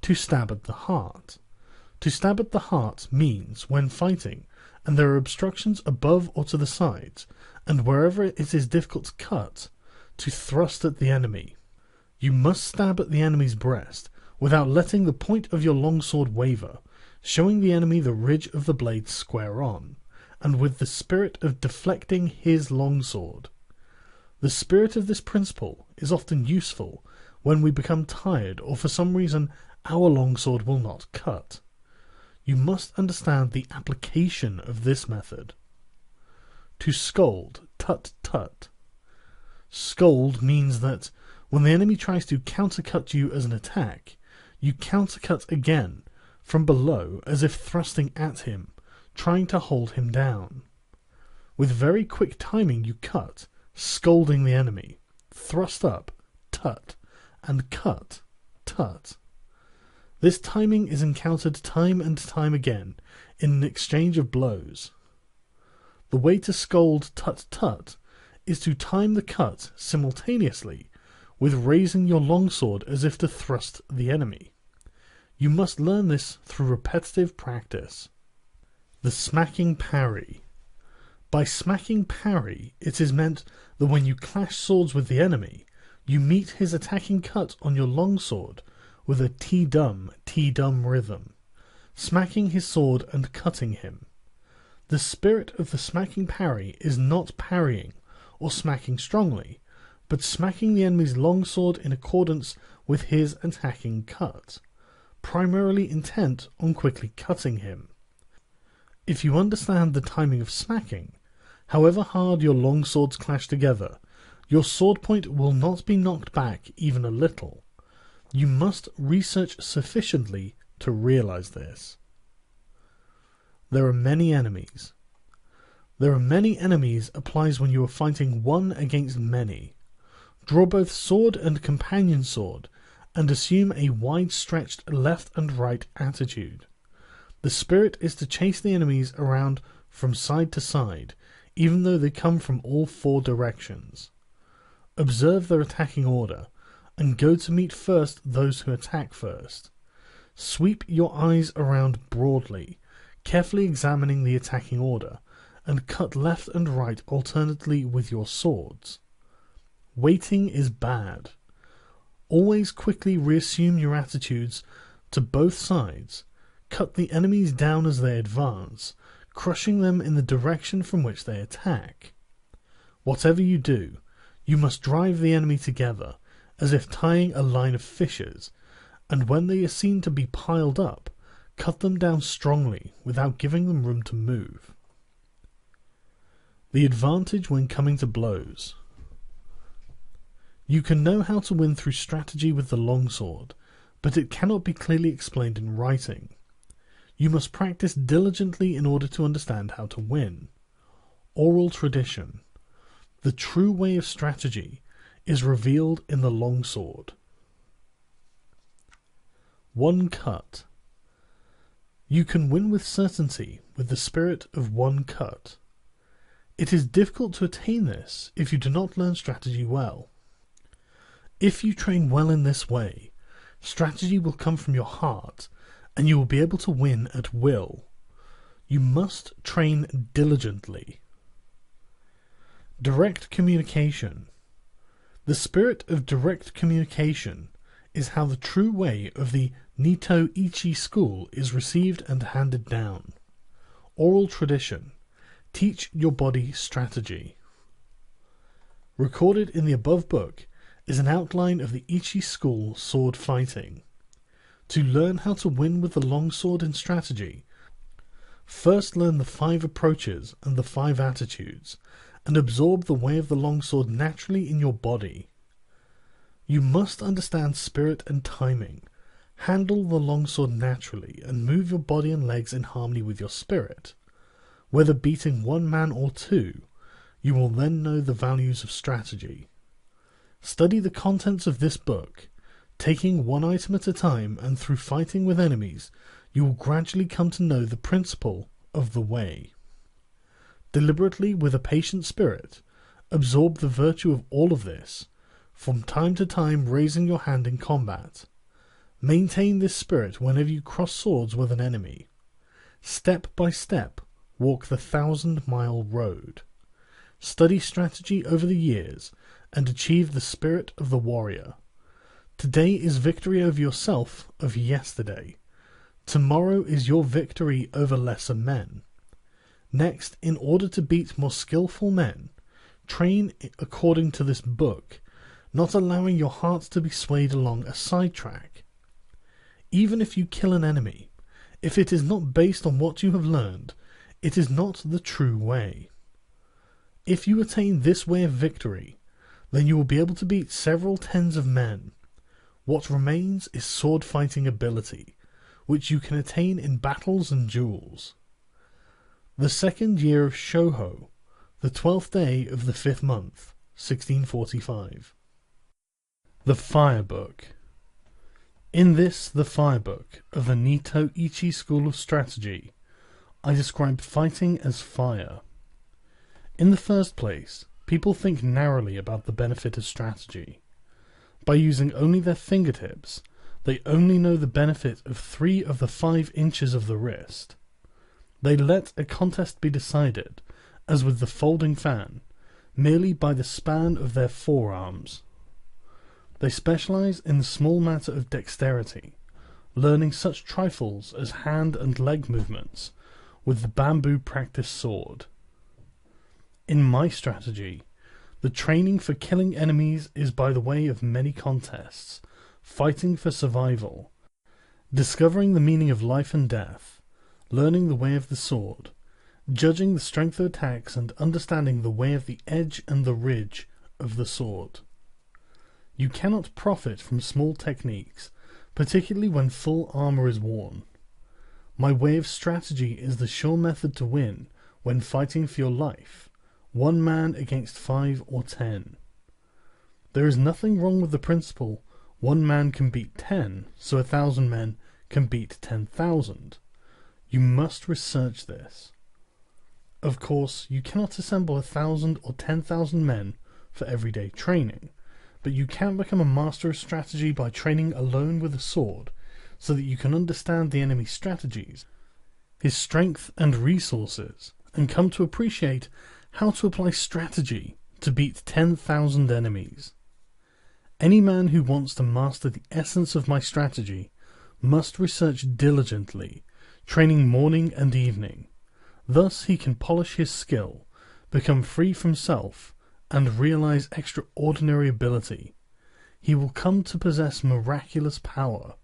To stab at the heart. To stab at the heart means, when fighting, and there are obstructions above or to the sides, and wherever it is difficult to cut, to thrust at the enemy. You must stab at the enemy's breast without letting the point of your longsword waver, showing the enemy the ridge of the blade square on, and with the spirit of deflecting his longsword. The spirit of this principle is often useful when we become tired or for some reason our longsword will not cut. You must understand the application of this method. To scold, tut tut. Scold means that when the enemy tries to countercut you as an attack, you countercut again from below as if thrusting at him, trying to hold him down. With very quick timing you cut, scolding the enemy, thrust up, tut, and cut, tut. This timing is encountered time and time again in an exchange of blows. The way to scold tut tut is to time the cut simultaneously with raising your longsword as if to thrust the enemy. You must learn this through repetitive practice. The smacking parry. By smacking parry, it is meant that when you clash swords with the enemy, you meet his attacking cut on your longsword with a T-dum rhythm, smacking his sword and cutting him. The spirit of the smacking parry is not parrying or smacking strongly, but smacking the enemy's longsword in accordance with his attacking cut, primarily intent on quickly cutting him. If you understand the timing of smacking, however hard your longswords clash together, your sword point will not be knocked back even a little. You must research sufficiently to realize this. There are many enemies. There are many enemies applies when you are fighting one against many. Draw both sword and companion sword, and assume a wide-stretched left and right attitude. The spirit is to chase the enemies around from side to side, even though they come from all four directions. Observe their attacking order, and go to meet first those who attack first. Sweep your eyes around broadly, carefully examining the attacking order, and cut left and right alternately with your swords. Waiting is bad. Always quickly reassume your attitudes to both sides. Cut the enemies down as they advance, crushing them in the direction from which they attack. Whatever you do, you must drive the enemy together, as if tying a line of fishes, and when they are seen to be piled up, cut them down strongly without giving them room to move. The advantage when coming to blows. You can know how to win through strategy with the longsword, but it cannot be clearly explained in writing. You must practice diligently in order to understand how to win. Oral tradition. The true way of strategy is revealed in the longsword. One cut. You can win with certainty with the spirit of one cut. It is difficult to attain this if you do not learn strategy well. If you train well in this way, strategy will come from your heart, and you will be able to win at will. You must train diligently. Direct communication. The spirit of direct communication is how the true way of the Nito Ichi school is received and handed down. Oral tradition. Teach your body strategy. Recorded in the above book is an outline of the Ichi school sword fighting. To learn how to win with the longsword in strategy, first learn the 5 approaches and the 5 attitudes, and absorb the way of the longsword naturally in your body. You must understand spirit and timing, handle the longsword naturally, and move your body and legs in harmony with your spirit. Whether beating one man or two, you will then know the values of strategy. Study the contents of this book. Taking one item at a time and through fighting with enemies, you will gradually come to know the principle of the way. Deliberately, with a patient spirit, absorb the virtue of all of this, from time to time raising your hand in combat. Maintain this spirit whenever you cross swords with an enemy. Step by step, walk the 1,000-mile road. Study strategy over the years, and achieve the spirit of the warrior. Today is victory over yourself of yesterday. Tomorrow is your victory over lesser men. Next, in order to beat more skillful men, train according to this book, not allowing your heart to be swayed along a sidetrack. Even if you kill an enemy, if it is not based on what you have learned, it is not the true way. If you attain this way of victory, then you will be able to beat several tens of men. What remains is sword fighting ability, which you can attain in battles and duels. The 2nd year of Shouho, the 12th day of the 5th month, 1645. The Fire Book. In this, the Fire Book of the Nito Ichi school of strategy, I describe fighting as fire. In the first place, people think narrowly about the benefit of strategy. By using only their fingertips, they only know the benefit of 3 of the 5 inches of the wrist. They let a contest be decided, as with the folding fan, merely by the span of their forearms. They specialize in the small matter of dexterity, learning such trifles as hand and leg movements with the bamboo practice sword. In my strategy, the training for killing enemies is by the way of many contests, fighting for survival, discovering the meaning of life and death, learning the way of the sword, judging the strength of attacks and understanding the way of the edge and the ridge of the sword. You cannot profit from small techniques, particularly when full armor is worn. My way of strategy is the sure method to win when fighting for your life, 1 man against 5 or 10. There is nothing wrong with the principle 1 man can beat 10, so 1,000 men can beat 10,000. You must research this. Of course, you cannot assemble 1,000 or 10,000 men for everyday training, but you can become a master of strategy by training alone with a sword, so that you can understand the enemy's strategies, his strength and resources, and come to appreciate how to apply strategy to beat 10,000 enemies. Any man who wants to master the essence of my strategy must research diligently, training morning and evening. Thus he can polish his skill, become free from self, and realize extraordinary ability. He will come to possess miraculous power.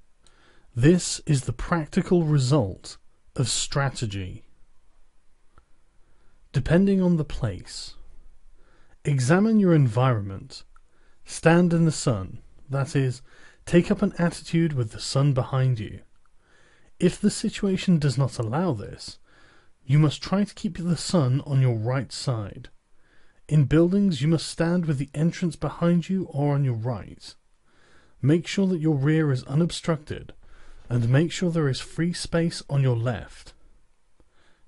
This is the practical result of strategy. Depending on the place. Examine your environment. Stand in the sun, that is, take up an attitude with the sun behind you. If the situation does not allow this, you must try to keep the sun on your right side. In buildings, you must stand with the entrance behind you or on your right. Make sure that your rear is unobstructed, and make sure there is free space on your left,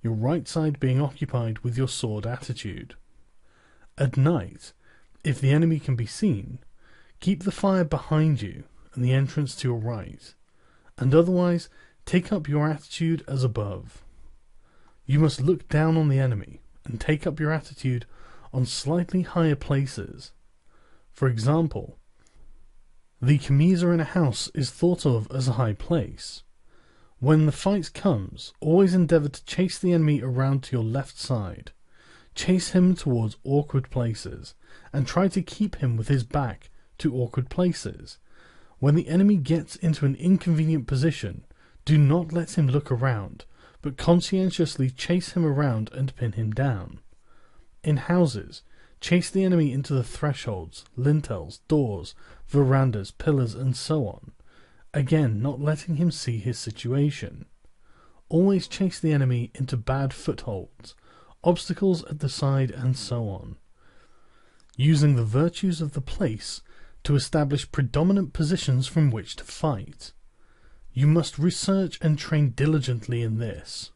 your right side being occupied with your sword attitude. At night, if the enemy can be seen, keep the fire behind you and the entrance to your right, and otherwise take up your attitude as above. You must look down on the enemy and take up your attitude on slightly higher places. For example, the camisa in a house is thought of as a high place. When the fight comes, always endeavour to chase the enemy around to your left side. Chase him towards awkward places, and try to keep him with his back to awkward places. When the enemy gets into an inconvenient position, do not let him look around, but conscientiously chase him around and pin him down. In houses, chase the enemy into the thresholds, lintels, doors, verandas, pillars, and so on, again not letting him see his situation. Always chase the enemy into bad footholds, obstacles at the side, and so on, using the virtues of the place to establish predominant positions from which to fight. You must research and train diligently in this.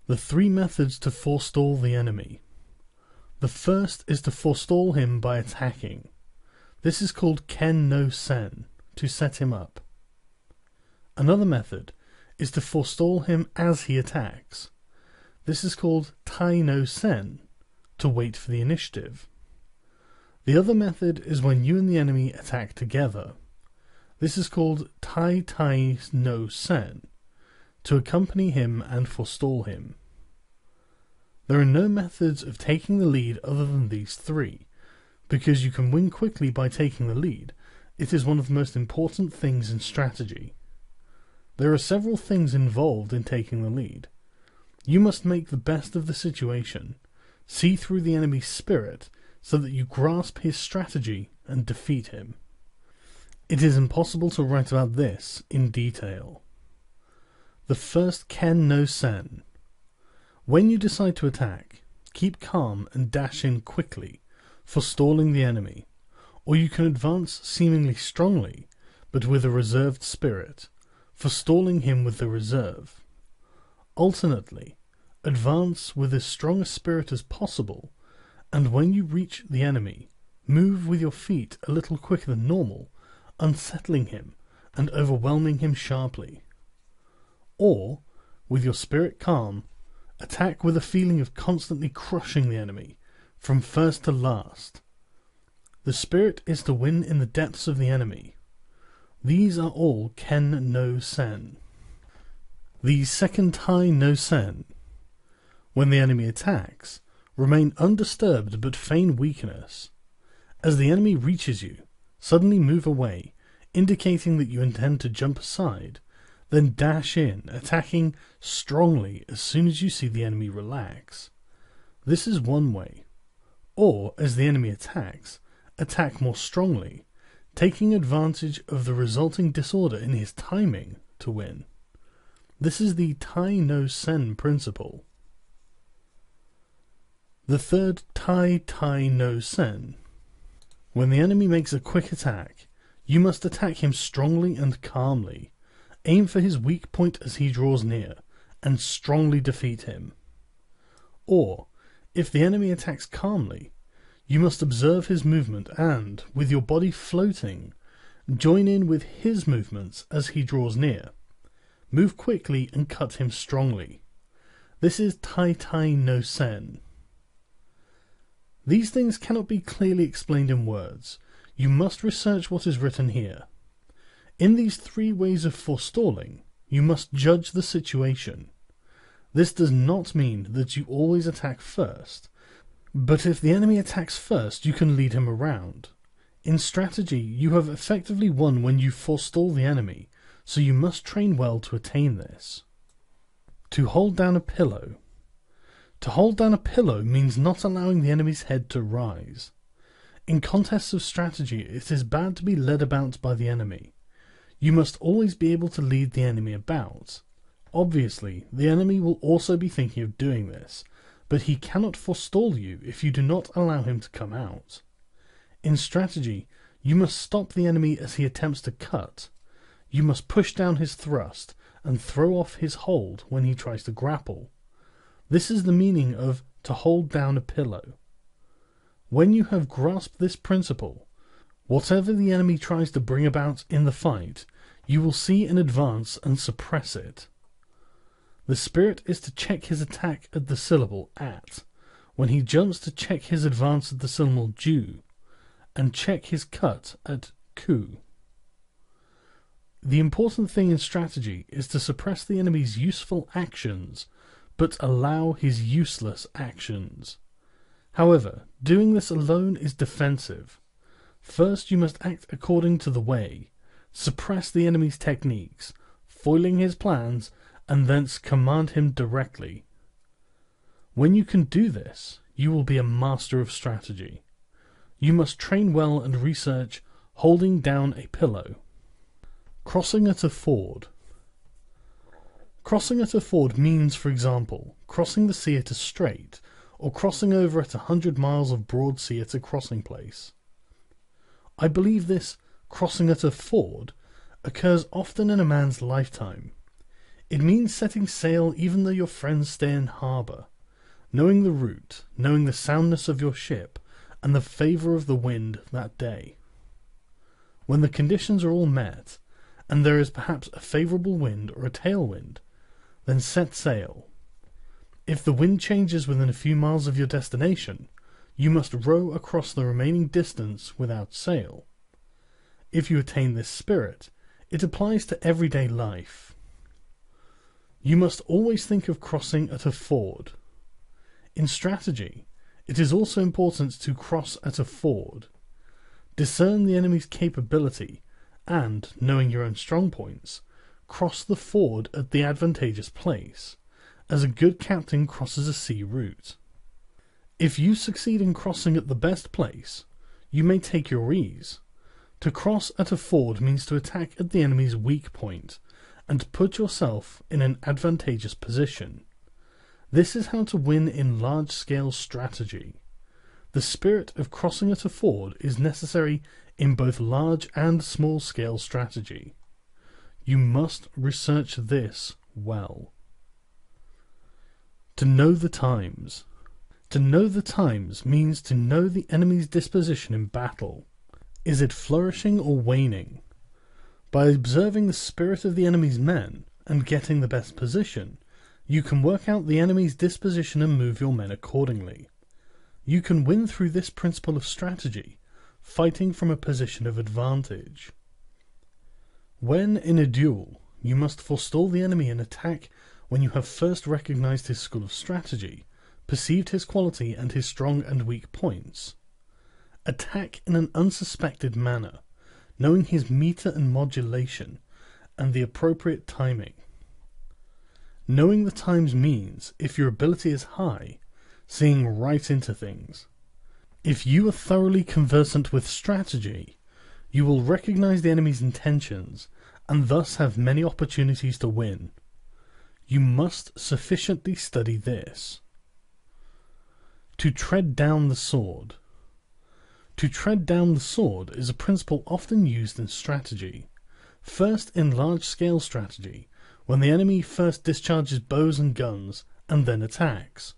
The 3 methods to forestall the enemy. The first is to forestall him by attacking. This is called Ken no Sen, to set him up. Another method is to forestall him as he attacks. This is called Tai no Sen, to wait for the initiative. The other method is when you and the enemy attack together. This is called Tai Tai no Sen, to accompany him and forestall him. There are no methods of taking the lead other than these 3, because you can win quickly by taking the lead. It is one of the most important things in strategy. There are several things involved in taking the lead. You must make the best of the situation, see through the enemy's spirit, so that you grasp his strategy and defeat him. It is impossible to write about this in detail. The first Ken no Sen. When you decide to attack, must keep calm and dash in quickly, forestalling the enemy, or you can advance seemingly strongly, but with a reserved spirit, forestalling him with the reserve. Alternately, advance with as strong a spirit as possible, and when you reach the enemy, move with your feet a little quicker than normal, unsettling him and overwhelming him sharply. Or, with your spirit calm, attack with a feeling of constantly crushing the enemy, from first to last. The spirit is to win in the depths of the enemy. These are all Ken no Sen. The second Tai no Sen. When the enemy attacks, remain undisturbed but feign weakness. As the enemy reaches you, suddenly move away, indicating that you intend to jump aside, then dash in, attacking strongly as soon as you see the enemy relax. This is one way. Or, as the enemy attacks, attack more strongly, taking advantage of the resulting disorder in his timing to win. This is the Tai no Sen principle. The third Tai no Sen. When the enemy makes a quick attack, you must attack him strongly and calmly. Aim for his weak point as he draws near, and strongly defeat him. Or, if the enemy attacks calmly, you must observe his movement and, with your body floating, join in with his movements as he draws near. Move quickly and cut him strongly. This is Tai no Sen. These things cannot be clearly explained in words. You must research what is written here. In these three ways of forestalling, you must judge the situation. This does not mean that you always attack first, but if the enemy attacks first, you can lead him around. In strategy, you have effectively won when you forestall the enemy, so you must train well to attain this. To hold down a pillow. To hold down a pillow means not allowing the enemy's head to rise. In contests of strategy, it is bad to be led about by the enemy. You must always be able to lead the enemy about. Obviously, the enemy will also be thinking of doing this, but he cannot forestall you if you do not allow him to come out. In strategy, you must stop the enemy as he attempts to cut. You must push down his thrust and throw off his hold when he tries to grapple. This is the meaning of to hold down a pillow. When you have grasped this principle, whatever the enemy tries to bring about in the fight, you will see in advance and suppress it. The spirit is to check his attack at the syllable at, when he jumps to check his advance at the syllable ju, and check his cut at ku. The important thing in strategy is to suppress the enemy's useful actions, but allow his useless actions. However, doing this alone is defensive. First you must act according to the way, suppress the enemy's techniques, foiling his plans, and thence command him directly. When you can do this, you will be a master of strategy. You must train well and research holding down a pillow. Crossing at a ford. Crossing at a ford means, for example, crossing the sea at a strait, or crossing over at 100 miles of broad sea at a crossing place. I believe this crossing at a ford occurs often in a man's lifetime. It means setting sail even though your friends stay in harbour, knowing the route, knowing the soundness of your ship, and the favour of the wind that day. When the conditions are all met, and there is perhaps a favourable wind or a tailwind, then set sail. If the wind changes within a few miles of your destination, you must row across the remaining distance without sail. If you attain this spirit, it applies to everyday life. You must always think of crossing at a ford. In strategy, it is also important to cross at a ford. Discern the enemy's capability and, knowing your own strong points, cross the ford at the advantageous place, as a good captain crosses a sea route. If you succeed in crossing at the best place, you may take your ease. To cross at a ford means to attack at the enemy's weak point, and to put yourself in an advantageous position. This is how to win in large-scale strategy. The spirit of crossing at a ford is necessary in both large and small-scale strategy. You must research this well. To know the times. To know the times means to know the enemy's disposition in battle. Is it flourishing or waning? By observing the spirit of the enemy's men and getting the best position, you can work out the enemy's disposition and move your men accordingly. You can win through this principle of strategy, fighting from a position of advantage. When in a duel, you must forestall the enemy and attack when you have first recognized his school of strategy, perceived his quality and his strong and weak points. Attack in an unsuspected manner, knowing his meter and modulation, and the appropriate timing. Knowing the times means, if your ability is high, seeing right into things. If you are thoroughly conversant with strategy, you will recognize the enemy's intentions, and thus have many opportunities to win. You must sufficiently study this. To tread down the sword. To tread down the sword is a principle often used in strategy. First in large-scale strategy, when the enemy first discharges bows and guns, and then attacks.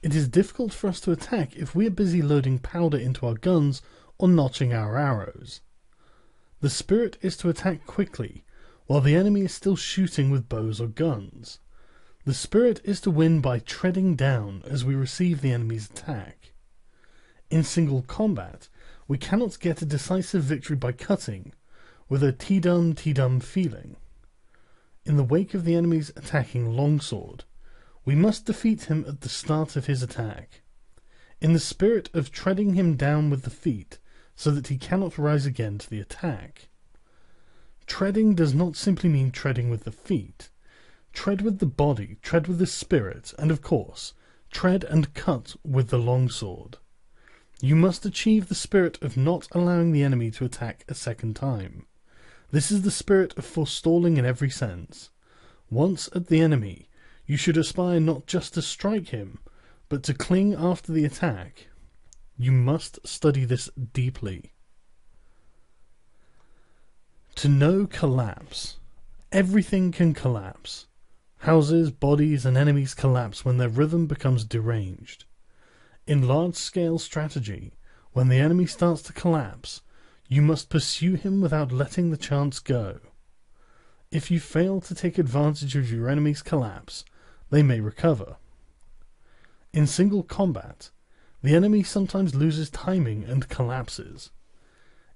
It is difficult for us to attack if we are busy loading powder into our guns or notching our arrows. The spirit is to attack quickly, while the enemy is still shooting with bows or guns. The spirit is to win by treading down as we receive the enemy's attack. In single combat, we cannot get a decisive victory by cutting, with a T-dum feeling. In the wake of the enemy's attacking longsword, we must defeat him at the start of his attack, in the spirit of treading him down with the feet, so that he cannot rise again to the attack. Treading does not simply mean treading with the feet. Tread with the body, tread with the spirit, and of course, tread and cut with the longsword. You must achieve the spirit of not allowing the enemy to attack a second time. This is the spirit of forestalling in every sense. Once at the enemy, you should aspire not just to strike him, but to cling after the attack. You must study this deeply. To know collapse. Everything can collapse. Houses, bodies, and enemies collapse when their rhythm becomes deranged. In large-scale strategy, when the enemy starts to collapse, you must pursue him without letting the chance go. If you fail to take advantage of your enemy's collapse, they may recover. In single combat, the enemy sometimes loses timing and collapses.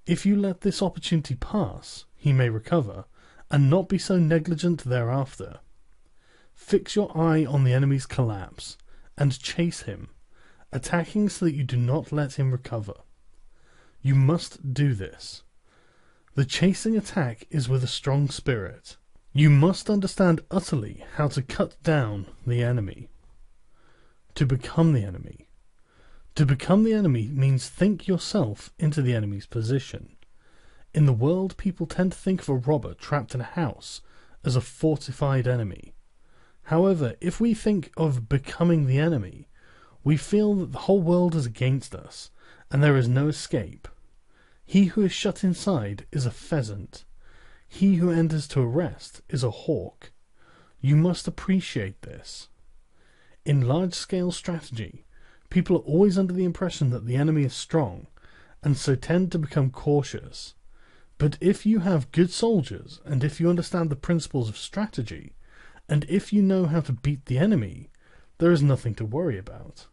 If you let this opportunity pass, he may recover, and not be so negligent thereafter. Fix your eye on the enemy's collapse, and chase him, attacking so that you do not let him recover. You must do this. The chasing attack is with a strong spirit. You must understand utterly how to cut down the enemy. To become the enemy. To become the enemy means think yourself into the enemy's position. In the world, people tend to think of a robber trapped in a house as a fortified enemy. However, if we think of becoming the enemy, we feel that the whole world is against us, and there is no escape. He who is shut inside is a pheasant. He who enters to a rest is a hawk. You must appreciate this. In large-scale strategy, people are always under the impression that the enemy is strong, and so tend to become cautious. But if you have good soldiers, and if you understand the principles of strategy, and if you know how to beat the enemy, there is nothing to worry about.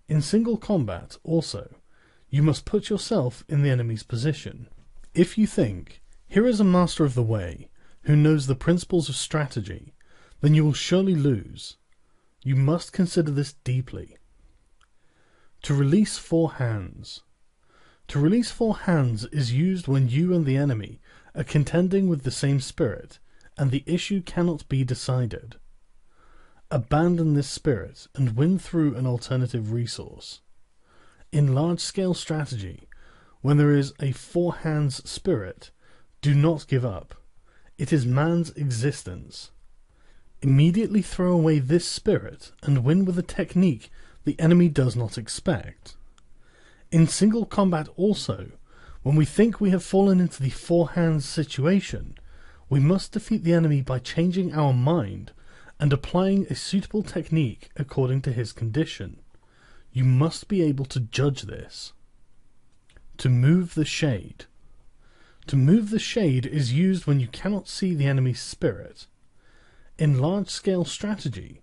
In single combat, also, you must put yourself in the enemy's position. If you think, here is a master of the way, who knows the principles of strategy, then you will surely lose. You must consider this deeply. To release four hands. To release four hands is used when you and the enemy are contending with the same spirit, and the issue cannot be decided. Abandon this spirit and win through an alternative resource. In large-scale strategy, when there is a four hands spirit, do not give up. It is man's existence. Immediately throw away this spirit and win with a technique the enemy does not expect. In single combat also, when we think we have fallen into the four hands situation, we must defeat the enemy by changing our mind and applying a suitable technique according to his condition. You must be able to judge this. To move the shade. To move the shade is used when you cannot see the enemy's spirit. In large-scale strategy,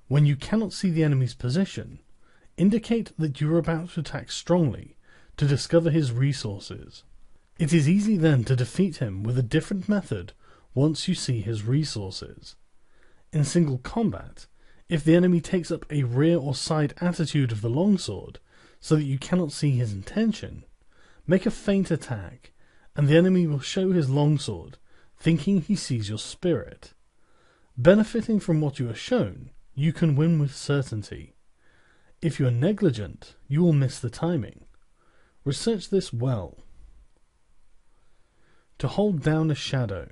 when you cannot see the enemy's position, indicate that you are about to attack strongly to discover his resources. It is easy then to defeat him with a different method once you see his resources. In single combat, if the enemy takes up a rear or side attitude of the longsword so that you cannot see his intention, make a feint attack, and the enemy will show his longsword, thinking he sees your spirit. Benefiting from what you are shown, you can win with certainty. If you are negligent, you will miss the timing. Research this well. To hold down a shadow.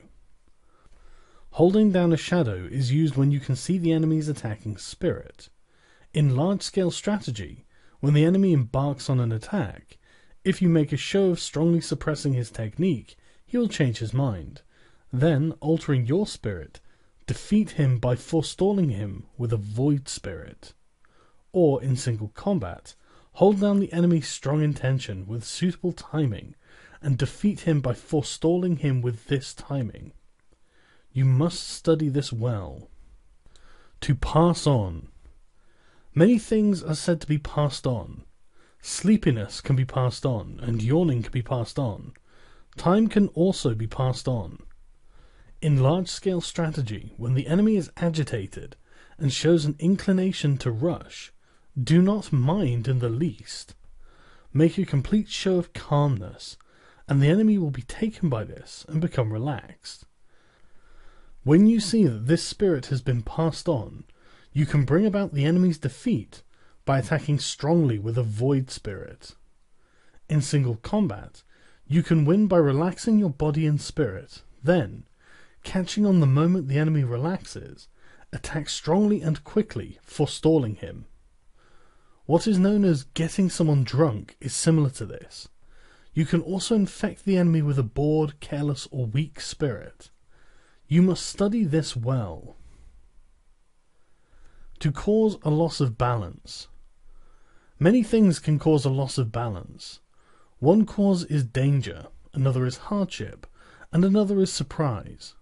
Holding down a shadow is used when you can see the enemy's attacking spirit. In large-scale strategy, when the enemy embarks on an attack, if you make a show of strongly suppressing his technique, he will change his mind. Then, altering your spirit, defeat him by forestalling him with a void spirit. Or, in single combat, hold down the enemy's strong intention with suitable timing, and defeat him by forestalling him with this timing. You must study this well. To pass on. Many things are said to be passed on. Sleepiness can be passed on, and yawning can be passed on. Time can also be passed on. In large-scale strategy, when the enemy is agitated and shows an inclination to rush, do not mind in the least. Make a complete show of calmness, and the enemy will be taken by this and become relaxed. When you see that this spirit has been passed on, you can bring about the enemy's defeat by attacking strongly with a void spirit. In single combat, you can win by relaxing your body and spirit, then, catching on the moment the enemy relaxes, attack strongly and quickly, forestalling him. What is known as getting someone drunk is similar to this. You can also infect the enemy with a bored, careless, or weak spirit. You must study this well. To cause a loss of balance. Many things can cause a loss of balance. One cause is danger, another is hardship, and another is surprise.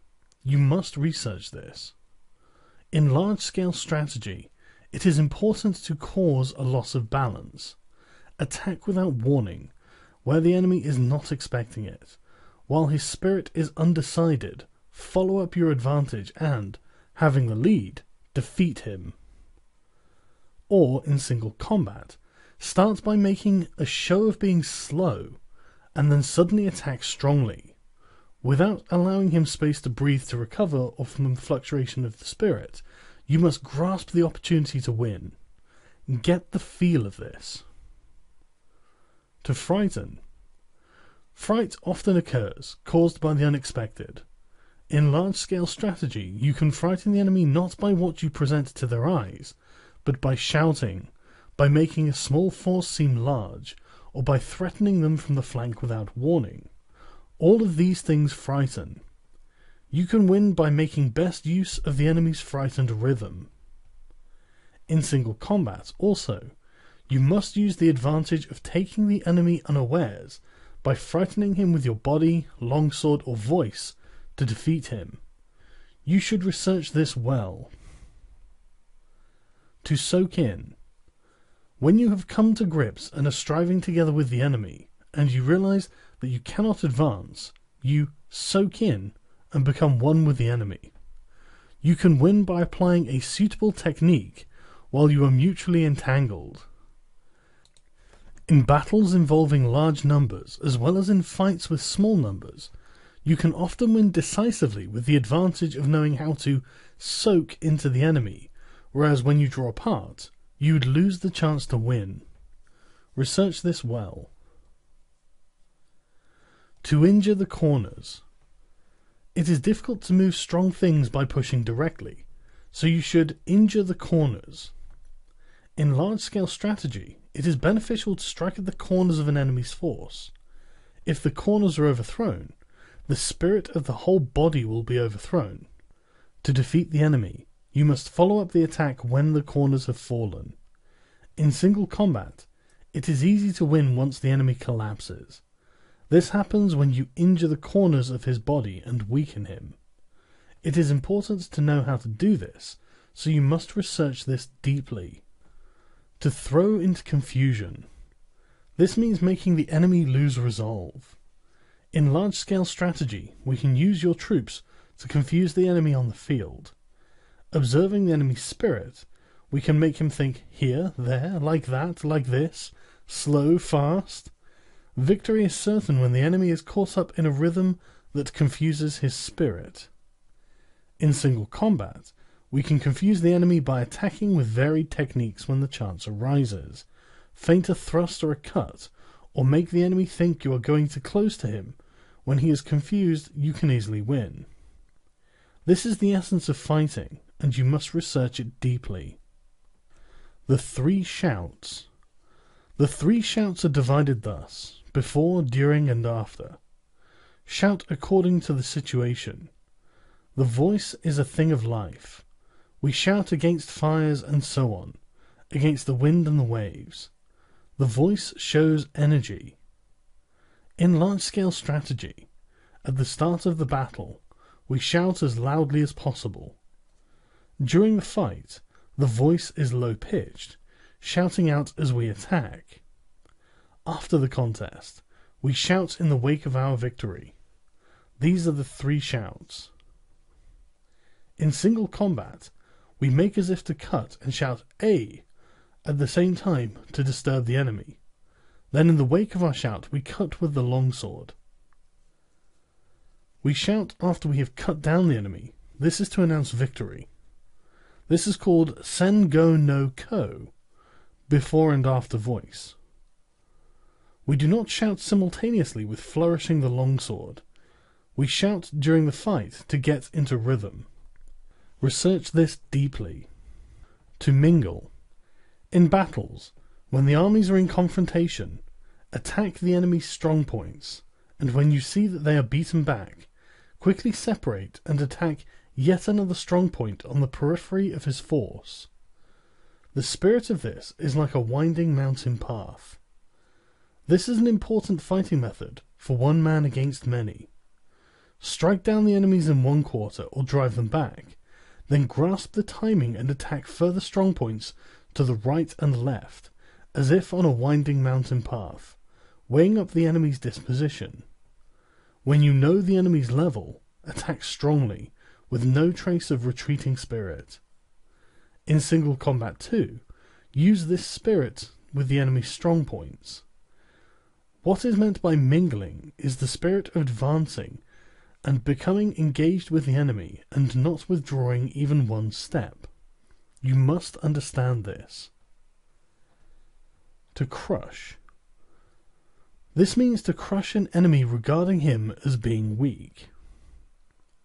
You must research this. In large-scale strategy, it is important to cause a loss of balance. Attack without warning, where the enemy is not expecting it. While his spirit is undecided, follow up your advantage and, having the lead, defeat him. Or, in single combat, start by making a show of being slow, and then suddenly attack strongly. Without allowing him space to breathe to recover or from the fluctuation of the spirit, you must grasp the opportunity to win. Get the feel of this. To frighten. Fright often occurs, caused by the unexpected. In large-scale strategy, you can frighten the enemy not by what you present to their eyes, but by shouting, by making a small force seem large, or by threatening them from the flank without warning. All of these things frighten. You can win by making best use of the enemy's frightened rhythm. In single combat, also, you must use the advantage of taking the enemy unawares by frightening him with your body, longsword, or voice to defeat him. You should research this well. To soak in. When you have come to grips and are striving together with the enemy, and you realize that you cannot advance, you soak in and become one with the enemy. You can win by applying a suitable technique while you are mutually entangled. In battles involving large numbers, as well as in fights with small numbers, you can often win decisively with the advantage of knowing how to soak into the enemy, whereas when you draw apart, you would lose the chance to win. Research this well. To injure the corners. It is difficult to move strong things by pushing directly. so you should injure the corners. In large-scale strategy, it is beneficial to strike at the corners of an enemy's force. If the corners are overthrown, the spirit of the whole body will be overthrown. To defeat the enemy, you must follow up the attack when the corners have fallen. In single combat, it is easy to win once the enemy collapses. This happens when you injure the corners of his body and weaken him. It is important to know how to do this, so you must research this deeply. To throw into confusion. This means making the enemy lose resolve. In large-scale strategy, we can use your troops to confuse the enemy on the field. Observing the enemy's spirit, we can make him think here, there, like that, like this, slow, fast. Victory is certain when the enemy is caught up in a rhythm that confuses his spirit. In single combat, we can confuse the enemy by attacking with varied techniques when the chance arises. Feint a thrust or a cut, or make the enemy think you are going too close to him. When he is confused, you can easily win. This is the essence of fighting, and you must research it deeply. The three shouts. The three shouts are divided thus: before, during, and after. Shout according to the situation. The voice is a thing of life. We shout against fires and so on, against the wind and the waves. The voice shows energy. In large-scale strategy, at the start of the battle, we shout as loudly as possible. During the fight, the voice is low-pitched, shouting out as we attack. After the contest, we shout in the wake of our victory. These are the three shouts. In single combat, we make as if to cut and shout "A" at the same time to disturb the enemy. Then in the wake of our shout, we cut with the longsword. We shout after we have cut down the enemy. This is to announce victory. This is called sen go no ko, before and after voice. We do not shout simultaneously with flourishing the longsword. We shout during the fight to get into rhythm. Research this deeply. To mingle. In battles, when the armies are in confrontation, attack the enemy's strong points, and when you see that they are beaten back, quickly separate and attack yet another strong point on the periphery of his force. The spirit of this is like a winding mountain path. This is an important fighting method for one man against many. Strike down the enemies in one quarter or drive them back, then grasp the timing and attack further strong points to the right and left, as if on a winding mountain path, weighing up the enemy's disposition. When you know the enemy's level, attack strongly, with no trace of retreating spirit. In single combat too, use this spirit with the enemy's strong points. What is meant by mingling is the spirit of advancing and becoming engaged with the enemy and not withdrawing even one step. You must understand this. To crush. This means to crush an enemy regarding him as being weak.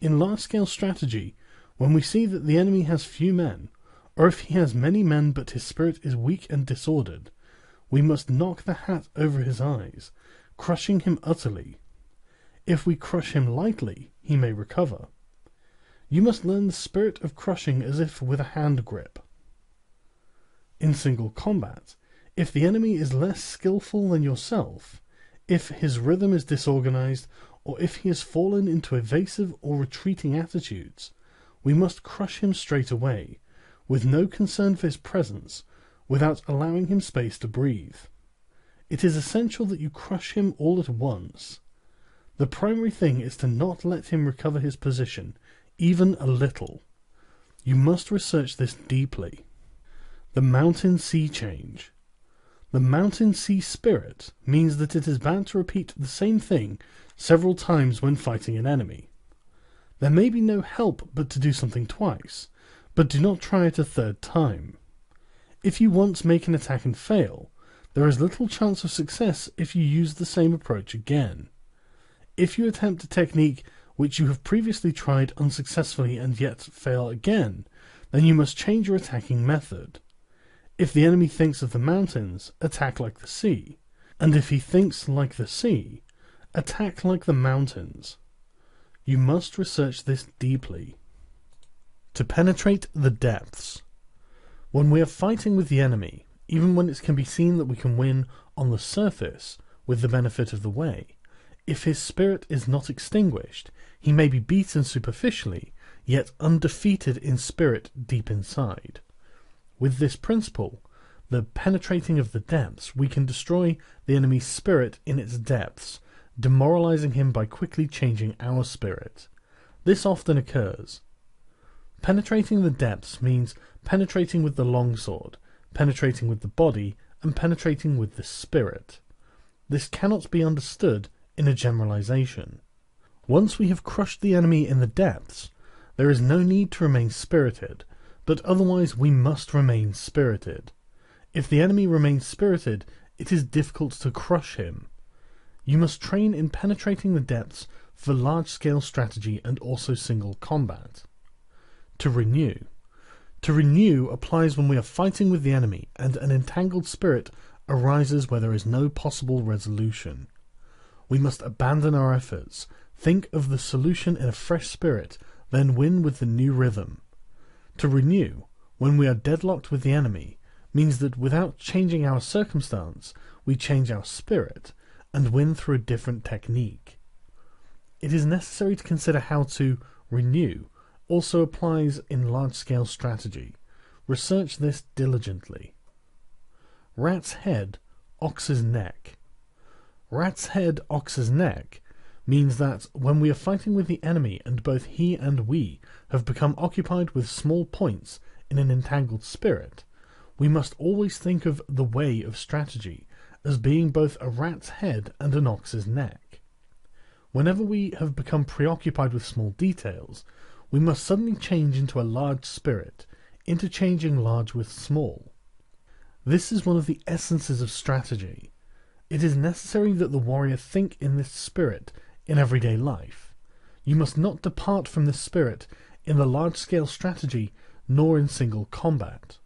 In large-scale strategy, when we see that the enemy has few men, or if he has many men but his spirit is weak and disordered, we must knock the hat over his eyes, crushing him utterly. If we crush him lightly, he may recover. You must learn the spirit of crushing as if with a hand grip. In single combat, if the enemy is less skillful than yourself, if his rhythm is disorganized, or if he has fallen into evasive or retreating attitudes, we must crush him straight away, with no concern for his presence, without allowing him space to breathe. It is essential that you crush him all at once. The primary thing is to not let him recover his position, even a little. You must research this deeply. The mountain sea change. The mountain sea spirit means that it is bad to repeat the same thing several times when fighting an enemy. There may be no help but to do something twice, but do not try it a third time. If you once make an attack and fail, there is little chance of success if you use the same approach again. If you attempt a technique which you have previously tried unsuccessfully and yet fail again, then you must change your attacking method. If the enemy thinks of the mountains, attack like the sea. And if he thinks like the sea, attack like the mountains. You must research this deeply. To penetrate the depths. When we are fighting with the enemy, even when it can be seen that we can win on the surface with the benefit of the way, if his spirit is not extinguished, he may be beaten superficially, yet undefeated in spirit deep inside. With this principle, the penetrating of the depths, we can destroy the enemy's spirit in its depths, demoralizing him by quickly changing our spirit. This often occurs. Penetrating the depths means penetrating with the longsword, penetrating with the body, and penetrating with the spirit. This cannot be understood in a generalization. Once we have crushed the enemy in the depths, there is no need to remain spirited, but otherwise we must remain spirited. If the enemy remains spirited, it is difficult to crush him. You must train in penetrating the depths for large-scale strategy and also single combat. To renew. To renew applies when we are fighting with the enemy and an entangled spirit arises where there is no possible resolution. We must abandon our efforts, think of the solution in a fresh spirit, then win with the new rhythm. To renew, when we are deadlocked with the enemy, means that without changing our circumstance, we change our spirit and win through a different technique. It is necessary to consider how to renew also applies in large-scale strategy. Research this diligently. Rat's head, ox's neck. Rat's head, ox's neck means that when we are fighting with the enemy and both he and we have become occupied with small points in an entangled spirit, we must always think of the way of strategy as being both a rat's head and an ox's neck. Whenever we have become preoccupied with small details, we must suddenly change into a large spirit, interchanging large with small. This is one of the essences of strategy. It is necessary that the warrior think in this spirit in everyday life. You must not depart from this spirit in the large-scale strategy nor in single combat.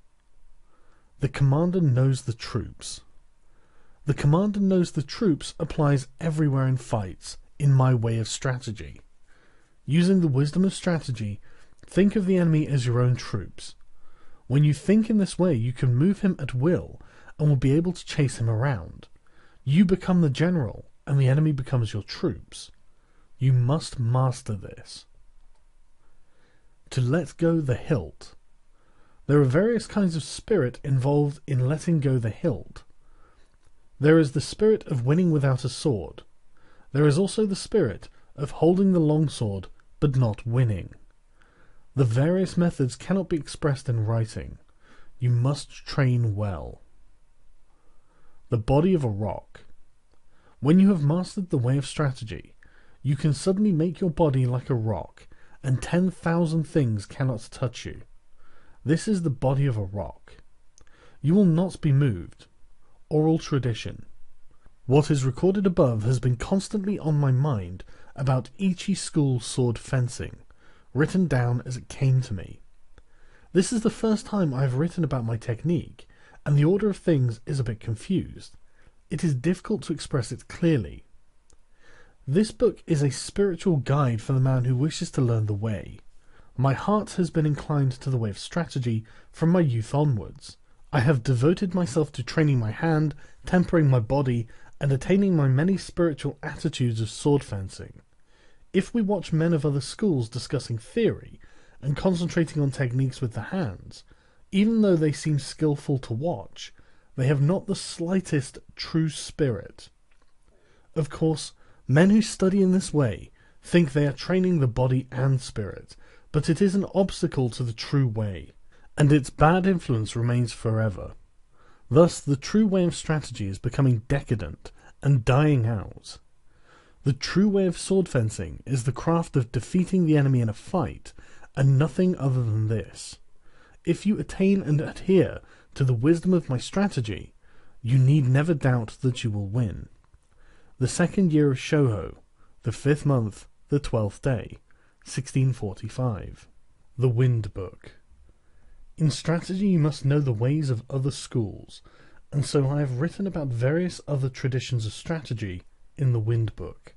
The commander knows the troops. The commander knows the troops applies everywhere in fights, in my way of strategy. Using the wisdom of strategy, think of the enemy as your own troops. When you think in this way, you can move him at will and will be able to chase him around. You become the general, and the enemy becomes your troops. You must master this. To let go the hilt. There are various kinds of spirit involved in letting go the hilt. There is the spirit of winning without a sword. There is also the spirit of holding the longsword but not winning. The various methods cannot be expressed in writing. You must train well. The body of a rock. When you have mastered the way of strategy, you can suddenly make your body like a rock, and 10,000 things cannot touch you. This is the body of a rock. You will not be moved. Oral tradition. What is recorded above has been constantly on my mind about Ichi school sword fencing, written down as it came to me. This is the first time I have written about my technique, and the order of things is a bit confused. It is difficult to express it clearly. This book is a spiritual guide for the man who wishes to learn the way. My heart has been inclined to the way of strategy from my youth onwards. I have devoted myself to training my hand, tempering my body, and attaining my many spiritual attitudes of sword fencing. If we watch men of other schools discussing theory and concentrating on techniques with the hands, even though they seem skillful to watch, they have not the slightest true spirit. Of course, men who study in this way think they are training the body and spirit, but it is an obstacle to the true way, and its bad influence remains forever. Thus, the true way of strategy is becoming decadent and dying out. The true way of sword fencing is the craft of defeating the enemy in a fight, and nothing other than this. If you attain and adhere to the wisdom of my strategy, you need never doubt that you will win. The 2nd year of Shouho, the 5th month, the 12th day, 1645. The Wind Book. In strategy you must know the ways of other schools, and so I have written about various other traditions of strategy in the Wind Book.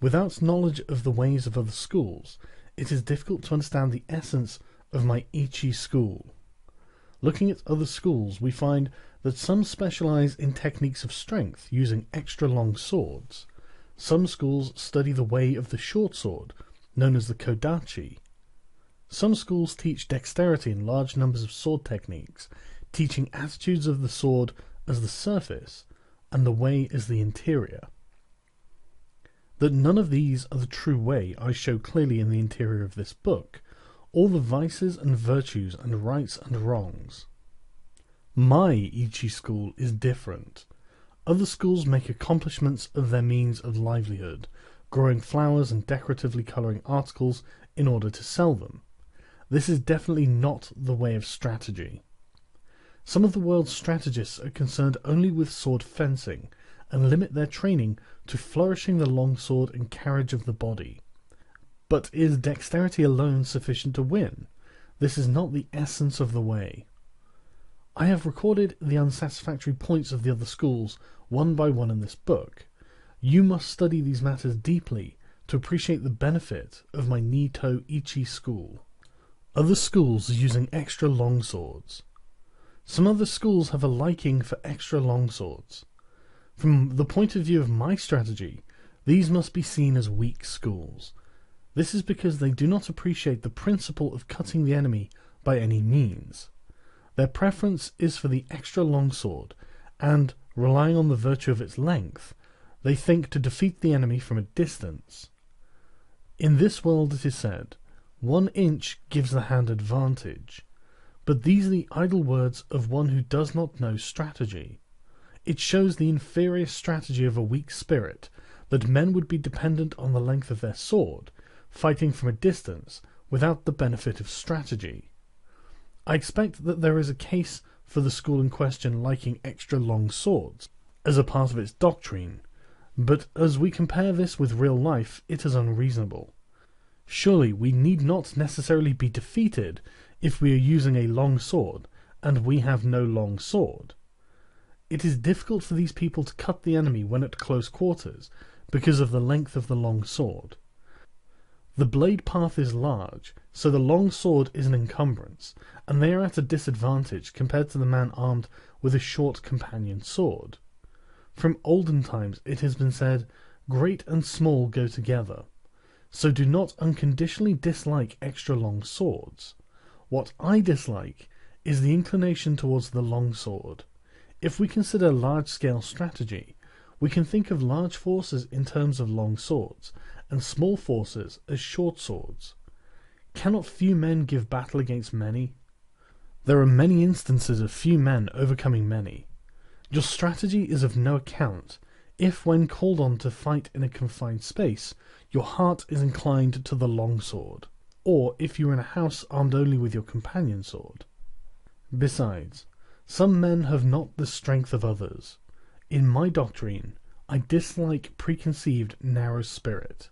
Without knowledge of the ways of other schools, it is difficult to understand the essence of my Ichi school. Looking at other schools, we find that some specialize in techniques of strength using extra long swords. Some schools study the way of the short sword, known as the kodachi. Some schools teach dexterity in large numbers of sword techniques, teaching attitudes of the sword as the surface and the way as the interior. That none of these are the true way I show clearly in the interior of this book, all the vices and virtues and rights and wrongs. My Ichi school is different. Other schools make accomplishments of their means of livelihood, growing flowers and decoratively colouring articles in order to sell them. This is definitely not the way of strategy. Some of the world's strategists are concerned only with sword fencing, and limit their training to flourishing the longsword and carriage of the body. But is dexterity alone sufficient to win? This is not the essence of the way. I have recorded the unsatisfactory points of the other schools one by one in this book. You must study these matters deeply to appreciate the benefit of my Nito Ichi school. Other schools using extra long swords. Some other schools have a liking for extra long swords. From the point of view of my strategy, these must be seen as weak schools. This is because they do not appreciate the principle of cutting the enemy by any means. Their preference is for the extra long sword, and, relying on the virtue of its length, they think to defeat the enemy from a distance. In this world it is said, 1 inch gives the hand advantage. But these are the idle words of one who does not know strategy. It shows the inferior strategy of a weak spirit, that men would be dependent on the length of their sword, fighting from a distance, without the benefit of strategy. I expect that there is a case for the school in question liking extra long swords, as a part of its doctrine, but as we compare this with real life, it is unreasonable. Surely we need not necessarily be defeated if we are using a long sword, and we have no long sword. It is difficult for these people to cut the enemy when at close quarters, because of the length of the long sword. The blade path is large, so the long sword is an encumbrance, and they are at a disadvantage compared to the man armed with a short companion sword. From olden times it has been said, "Great and small go together." So do not unconditionally dislike extra long swords. What I dislike is the inclination towards the long sword. If we consider large-scale strategy, we can think of large forces in terms of long swords, and small forces as short swords. Cannot few men give battle against many? There are many instances of few men overcoming many. Your strategy is of no account if, when called on to fight in a confined space, your heart is inclined to the long sword, or if you are in a house armed only with your companion sword. Besides, some men have not the strength of others. In my doctrine, I dislike preconceived narrow spirit.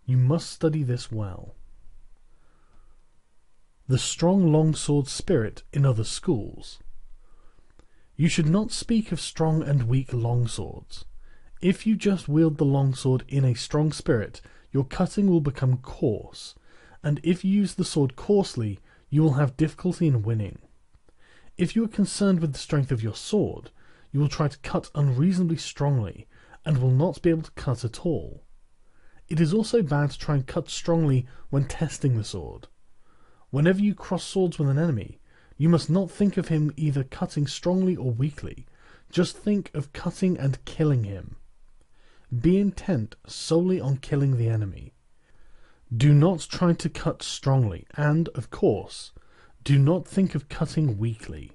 You must study this well. The strong longsword spirit in other schools. You should not speak of strong and weak longswords. If you just wield the longsword in a strong spirit, your cutting will become coarse, and if you use the sword coarsely, you will have difficulty in winning. If you are concerned with the strength of your sword, you will try to cut unreasonably strongly, and will not be able to cut at all. It is also bad to try and cut strongly when testing the sword. Whenever you cross swords with an enemy, you must not think of him either cutting strongly or weakly, just think of cutting and killing him. Be intent solely on killing the enemy. Do not try to cut strongly, and, of course, do not think of cutting weakly.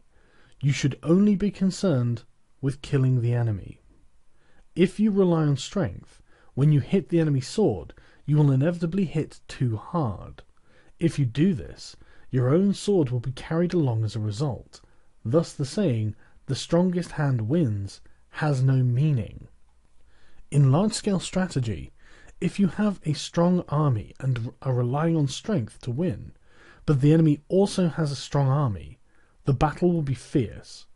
You should only be concerned with killing the enemy. If you rely on strength, when you hit the enemy's sword, you will inevitably hit too hard. If you do this, your own sword will be carried along as a result. Thus the saying, "the strongest hand wins," has no meaning. In large-scale strategy, if you have a strong army and are relying on strength to win, but the enemy also has a strong army, the battle will be fierce.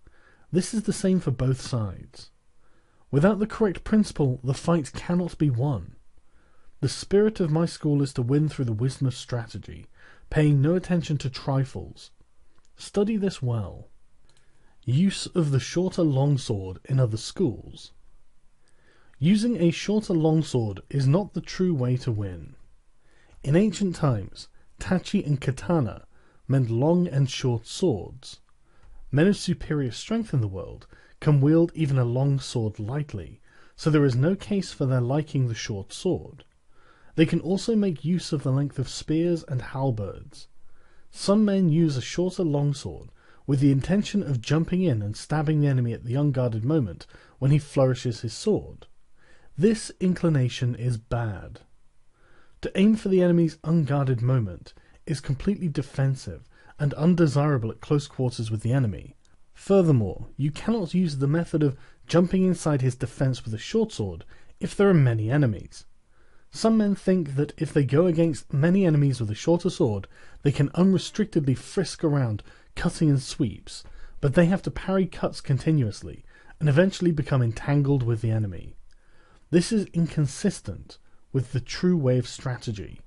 This is the same for both sides. Without the correct principle, the fight cannot be won. The spirit of my school is to win through the wisdom of strategy, paying no attention to trifles. Study this well. Use of the shorter longsword in other schools. Using a shorter longsword is not the true way to win. In ancient times, tachi and katana meant long and short swords. Men of superior strength in the world can wield even a long sword lightly, so there is no case for their liking the short sword. They can also make use of the length of spears and halberds. Some men use a shorter longsword with the intention of jumping in and stabbing the enemy at the unguarded moment when he flourishes his sword. This inclination is bad. To aim for the enemy's unguarded moment is completely defensive and undesirable at close quarters with the enemy. Furthermore, you cannot use the method of jumping inside his defense with a short sword if there are many enemies. Some men think that if they go against many enemies with a shorter sword, they can unrestrictedly frisk around, cutting in sweeps, but they have to parry cuts continuously and eventually become entangled with the enemy. This is inconsistent with the true way of strategy.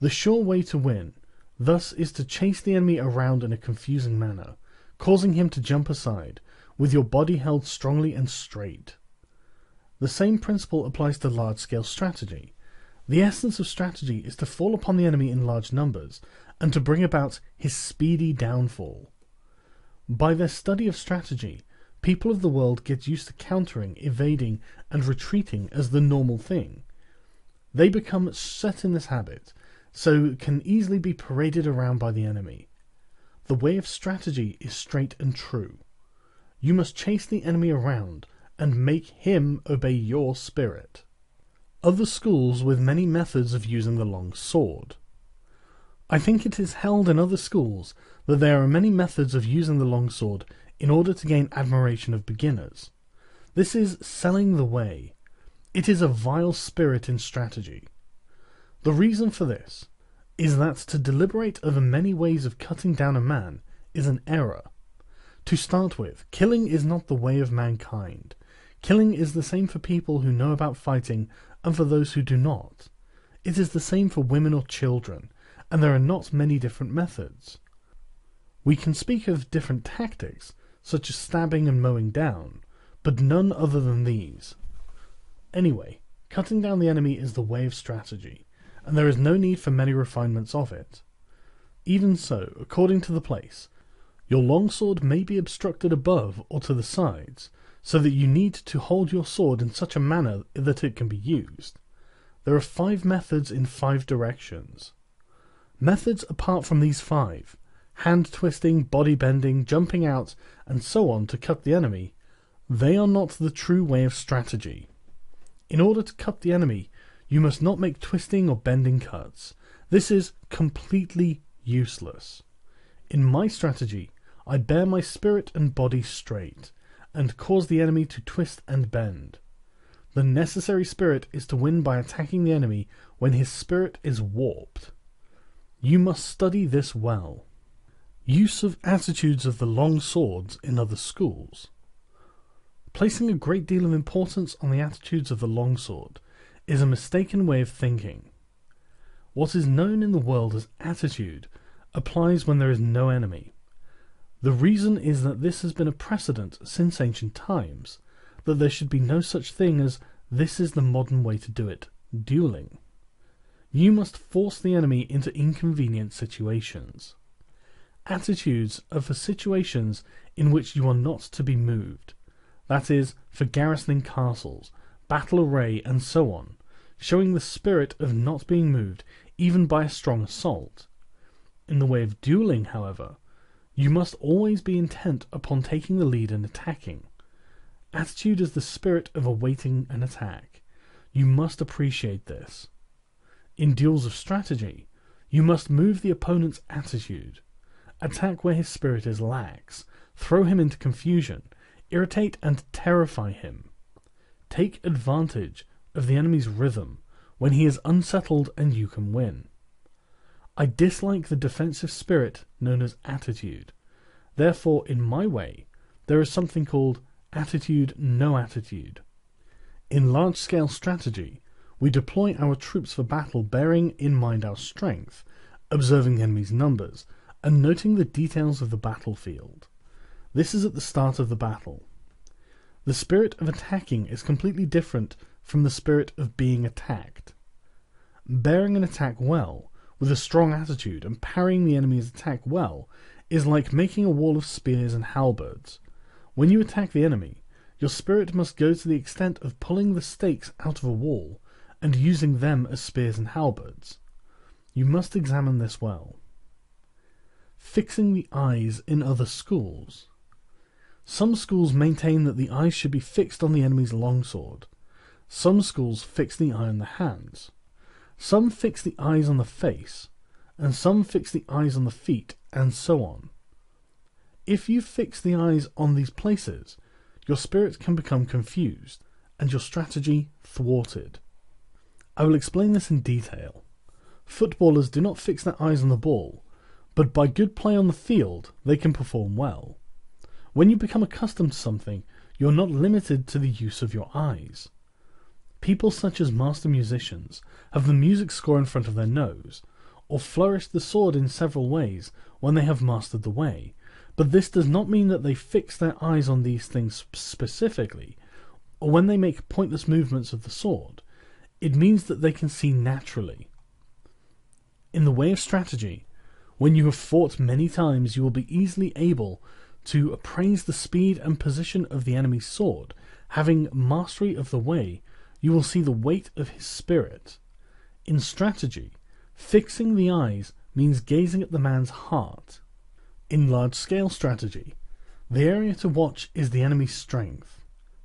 The sure way to win, thus, is to chase the enemy around in a confusing manner, causing him to jump aside, with your body held strongly and straight. The same principle applies to large-scale strategy. The essence of strategy is to fall upon the enemy in large numbers, and to bring about his speedy downfall. By their study of strategy, people of the world get used to countering, evading, and retreating as the normal thing. They become set in this habit, so can easily be paraded around by the enemy. The way of strategy is straight and true. You must chase the enemy around and make him obey your spirit. Other schools with many methods of using the long sword. I think it is held in other schools that there are many methods of using the long sword in order to gain admiration of beginners. This is selling the way. It is a vile spirit in strategy. The reason for this is that to deliberate over many ways of cutting down a man is an error. To start with, killing is not the way of mankind. Killing is the same for people who know about fighting and for those who do not. It is the same for women or children, and there are not many different methods. We can speak of different tactics, such as stabbing and mowing down, but none other than these. Anyway, cutting down the enemy is the way of strategy, and there is no need for many refinements of it. Even so, according to the place, your longsword may be obstructed above or to the sides, so that you need to hold your sword in such a manner that it can be used. There are 5 methods in 5 directions. Methods apart from these 5, hand twisting, body bending, jumping out, and so on to cut the enemy, they are not the true way of strategy. In order to cut the enemy, you must not make twisting or bending cuts. This is completely useless. In my strategy, I bear my spirit and body straight, and cause the enemy to twist and bend. The necessary spirit is to win by attacking the enemy when his spirit is warped. You must study this well. Use of attitudes of the long swords in other schools. Placing a great deal of importance on the attitudes of the longsword is a mistaken way of thinking. What is known in the world as attitude applies when there is no enemy. The reason is that this has been a precedent since ancient times, that there should be no such thing as this is the modern way to do it, dueling. You must force the enemy into inconvenient situations. Attitudes are for situations in which you are not to be moved. That is, for garrisoning castles, battle array, and so on, showing the spirit of not being moved even by a strong assault. In the way of dueling, however, you must always be intent upon taking the lead and attacking. Attitude is the spirit of awaiting an attack. You must appreciate this. In duels of strategy, you must move the opponent's attitude. Attack where his spirit is lax, throw him into confusion, irritate and terrify him. Take advantage of the enemy's rhythm when he is unsettled and you can win. I dislike the defensive spirit known as attitude. Therefore, in my way, there is something called attitude no attitude. In large-scale strategy, we deploy our troops for battle bearing in mind our strength, observing the enemy's numbers, and noting the details of the battlefield. This is at the start of the battle. The spirit of attacking is completely different from the spirit of being attacked. Bearing an attack well, with a strong attitude, and parrying the enemy's attack well, is like making a wall of spears and halberds. When you attack the enemy, your spirit must go to the extent of pulling the stakes out of a wall and using them as spears and halberds. You must examine this well. Fixing the eyes in other schools. Some schools maintain that the eyes should be fixed on the enemy's longsword. Some schools fix the eye on the hands. Some fix the eyes on the face, and some fix the eyes on the feet, and so on. If you fix the eyes on these places, your spirit can become confused, and your strategy thwarted. I will explain this in detail. Footballers do not fix their eyes on the ball, but by good play on the field, they can perform well. When you become accustomed to something, you are not limited to the use of your eyes. People such as master musicians have the music score in front of their nose, or flourish the sword in several ways when they have mastered the way, but this does not mean that they fix their eyes on these things specifically, or when they make pointless movements of the sword. It means that they can see naturally. In the way of strategy, when you have fought many times, you will be easily able to appraise the speed and position of the enemy's sword. Having mastery of the way, you will see the weight of his spirit. In strategy, fixing the eyes means gazing at the man's heart. In large-scale strategy, the area to watch is the enemy's strength.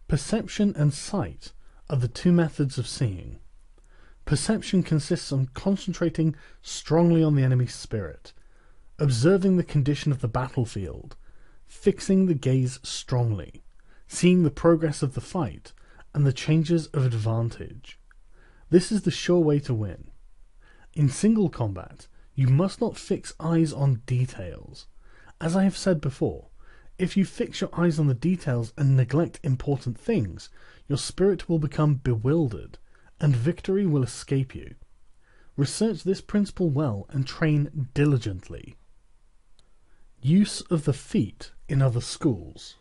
Perception and sight are the two methods of seeing. Perception consists on concentrating strongly on the enemy's spirit, observing the condition of the battlefield, fixing the gaze strongly, seeing the progress of the fight, and the changes of advantage. This is the sure way to win. In single combat, you must not fix eyes on details. As I have said before, if you fix your eyes on the details and neglect important things, your spirit will become bewildered, and victory will escape you. Research this principle well and train diligently. Use of the feet in other schools.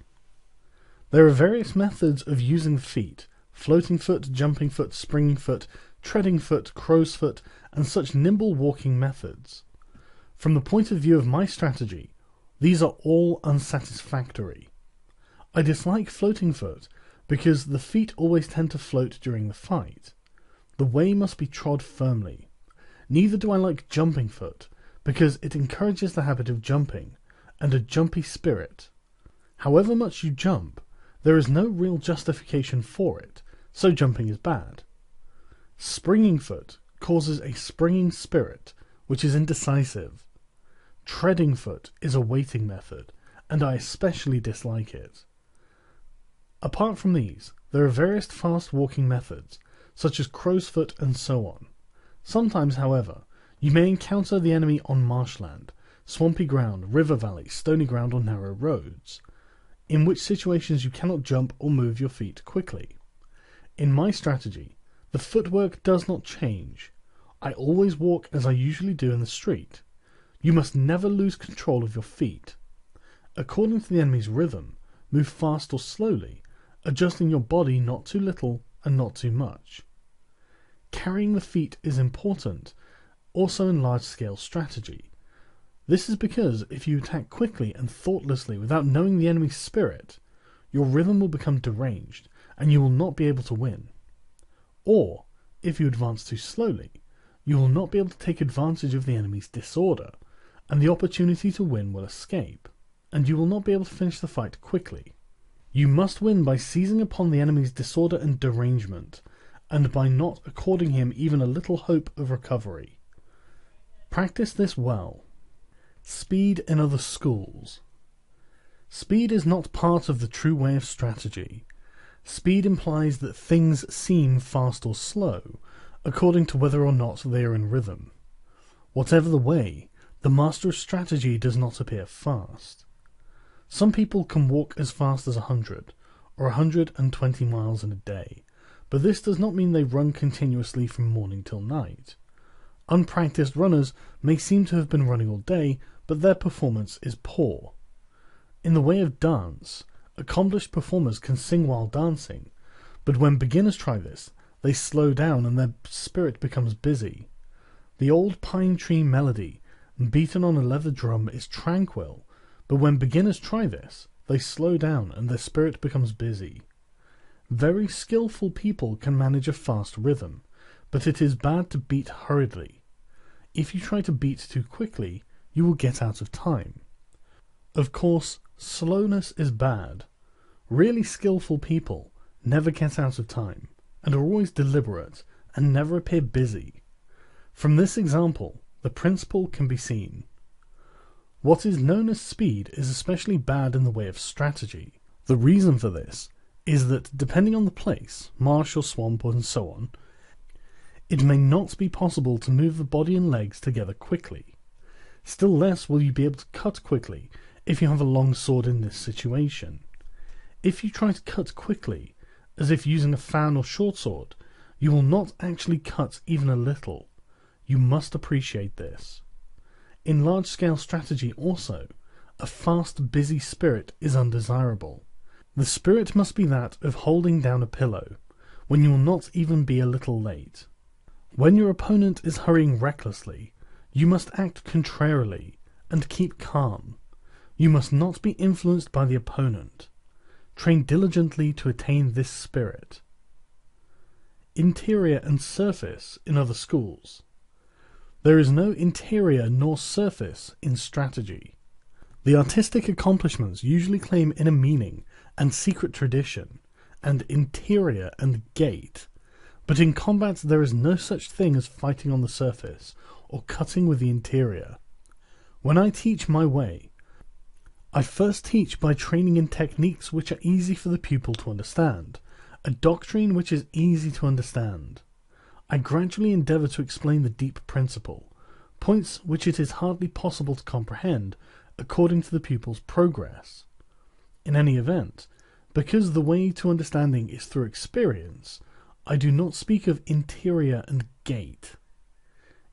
There are various methods of using the feet: floating foot, jumping foot, springing foot, treading foot, crow's foot, and such nimble walking methods. From the point of view of my strategy, these are all unsatisfactory. I dislike floating foot because the feet always tend to float during the fight. The way must be trod firmly. Neither do I like jumping foot because it encourages the habit of jumping and a jumpy spirit. However much you jump, there is no real justification for it, so jumping is bad. Springing foot causes a springing spirit, which is indecisive. Treading foot is a waiting method, and I especially dislike it. Apart from these, there are various fast walking methods, such as crow's foot and so on. Sometimes, however, you may encounter the enemy on marshland, swampy ground, river valley, stony ground, or narrow roads, in which situations you cannot jump or move your feet quickly. In my strategy, the footwork does not change. I always walk as I usually do in the street. You must never lose control of your feet. According to the enemy's rhythm, move fast or slowly, adjusting your body not too little and not too much. Carrying the feet is important, also in large-scale strategy. This is because if you attack quickly and thoughtlessly without knowing the enemy's spirit, your rhythm will become deranged and you will not be able to win. Or, if you advance too slowly, you will not be able to take advantage of the enemy's disorder, and the opportunity to win will escape, and you will not be able to finish the fight quickly. You must win by seizing upon the enemy's disorder and derangement, and by not according him even a little hope of recovery. Practice this well. Speed in other schools. Speed is not part of the true way of strategy. Speed implies that things seem fast or slow, according to whether or not they are in rhythm. Whatever the way, the master of strategy does not appear fast. Some people can walk as fast as 100 or 120 miles in a day, but this does not mean they run continuously from morning till night. Unpracticed runners may seem to have been running all day, but their performance is poor. In the way of dance, accomplished performers can sing while dancing, but when beginners try this, they slow down and their spirit becomes busy. The old pine tree melody, beaten on a leather drum, is tranquil, but when beginners try this, they slow down and their spirit becomes busy. Very skillful people can manage a fast rhythm, but it is bad to beat hurriedly. If you try to beat too quickly, you will get out of time. Of course, slowness is bad. Really skillful people never get out of time, and are always deliberate, and never appear busy. From this example, the principle can be seen. What is known as speed is especially bad in the way of strategy. The reason for this is that, depending on the place, marsh or swamp and so on, it may not be possible to move the body and legs together quickly. Still less will you be able to cut quickly if you have a long sword in this situation. If you try to cut quickly, as if using a fan or short sword, you will not actually cut even a little. You must appreciate this. In large-scale strategy also, a fast, busy spirit is undesirable. The spirit must be that of holding down a pillow, when you will not even be a little late. When your opponent is hurrying recklessly, you must act contrarily, and keep calm. You must not be influenced by the opponent. Train diligently to attain this spirit. Interior and surface in other schools. There is no interior nor surface in strategy. The artistic accomplishments usually claim inner meaning and secret tradition, and interior and gait, but in combat there is no such thing as fighting on the surface, or cutting with the interior. When I teach my way, I first teach by training in techniques which are easy for the pupil to understand, a doctrine which is easy to understand. I gradually endeavour to explain the deep principle, points which it is hardly possible to comprehend according to the pupil's progress. In any event, because the way to understanding is through experience, I do not speak of interior and gait.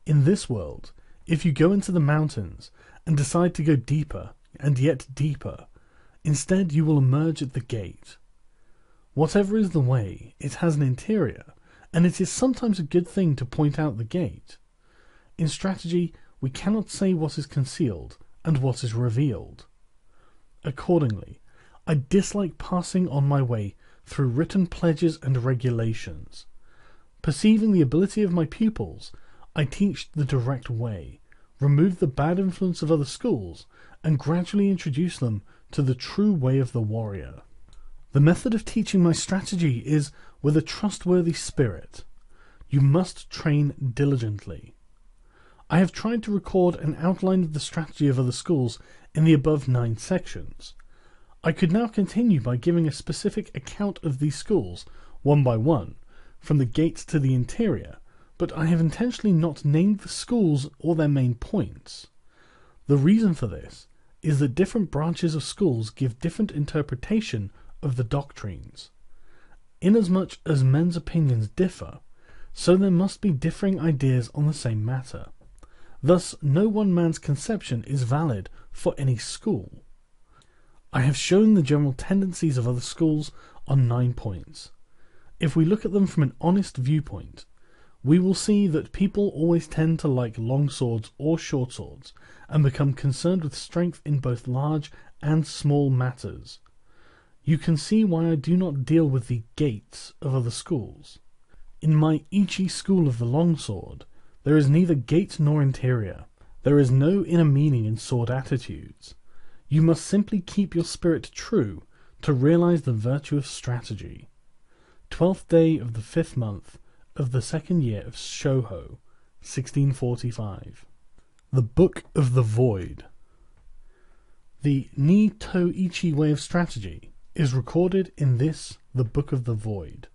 In this world, if you go into the mountains and decide to go deeper and yet deeper, instead you will emerge at the gate. Whatever is the way, it has an interior, and it is sometimes a good thing to point out the gate. In strategy, we cannot say what is concealed and what is revealed. Accordingly, I dislike passing on my way through written pledges and regulations. Perceiving the ability of my pupils, I teach the direct way, remove the bad influence of other schools, and gradually introduce them to the true way of the warrior. The method of teaching my strategy is with a trustworthy spirit. You must train diligently. I have tried to record an outline of the strategy of other schools in the above 9 sections. I could now continue by giving a specific account of these schools, one by one, from the gates to the interior, but I have intentionally not named the schools or their main points. The reason for this is that different branches of schools give different interpretation of the doctrines. Inasmuch as men's opinions differ, so there must be differing ideas on the same matter. Thus, no one man's conception is valid for any school. I have shown the general tendencies of other schools on 9 points. If we look at them from an honest viewpoint, we will see that people always tend to like long swords or short swords, and become concerned with strength in both large and small matters. You can see why I do not deal with the gates of other schools. In my Ichi school of the longsword, there is neither gate nor interior. There is no inner meaning in sword attitudes. You must simply keep your spirit true to realize the virtue of strategy. 12th day of the 5th month of the 2nd year of Shoho, 1645. The Book of the Void. The Ni-to-Ichi way of strategy is recorded in this, the Book of the Void.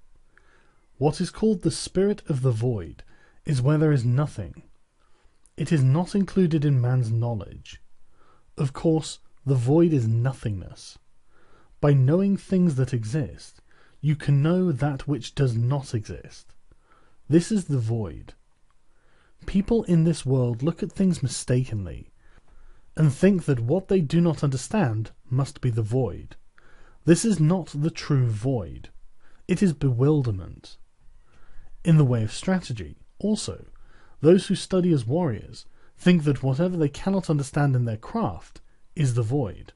What is called the Spirit of the Void is where there is nothing. It is not included in man's knowledge. Of course, the void is nothingness. By knowing things that exist, you can know that which does not exist. This is the void. People in this world look at things mistakenly, and think that what they do not understand must be the void. This is not the true void. It is bewilderment. In the way of strategy, also, those who study as warriors think that whatever they cannot understand in their craft is the void.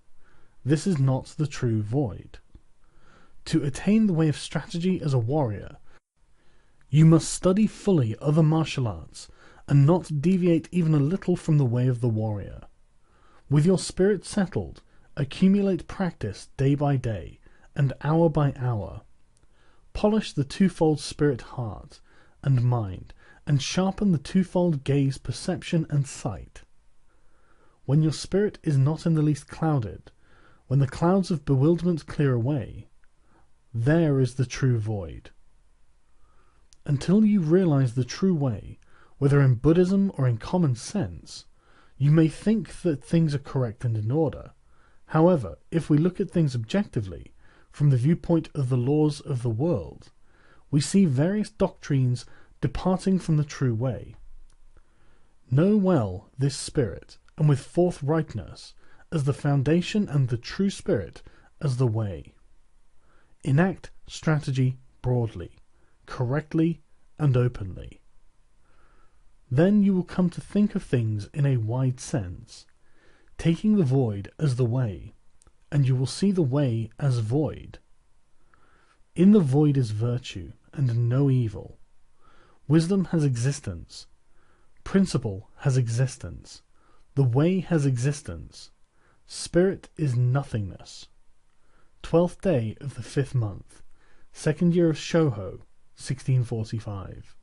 This is not the true void. To attain the way of strategy as a warrior, you must study fully other martial arts and not deviate even a little from the way of the warrior. With your spirit settled, accumulate practice day by day and hour by hour. Polish the twofold spirit heart and mind, and sharpen the twofold gaze perception and sight. When your spirit is not in the least clouded, when the clouds of bewilderment clear away, there is the true void. Until you realize the true way, whether in Buddhism or in common sense, you may think that things are correct and in order. However, if we look at things objectively, from the viewpoint of the laws of the world, we see various doctrines departing from the true way. Know well this spirit, and with forthrightness, as the foundation, and the true spirit as the way. Enact strategy broadly, correctly, and openly. Then you will come to think of things in a wide sense, taking the void as the way, and you will see the way as void. In the void is virtue, and no evil. Wisdom has existence. Principle has existence. The way has existence. Spirit is nothingness. 12th day of the 5th month, 2nd year of Shoho, 1645.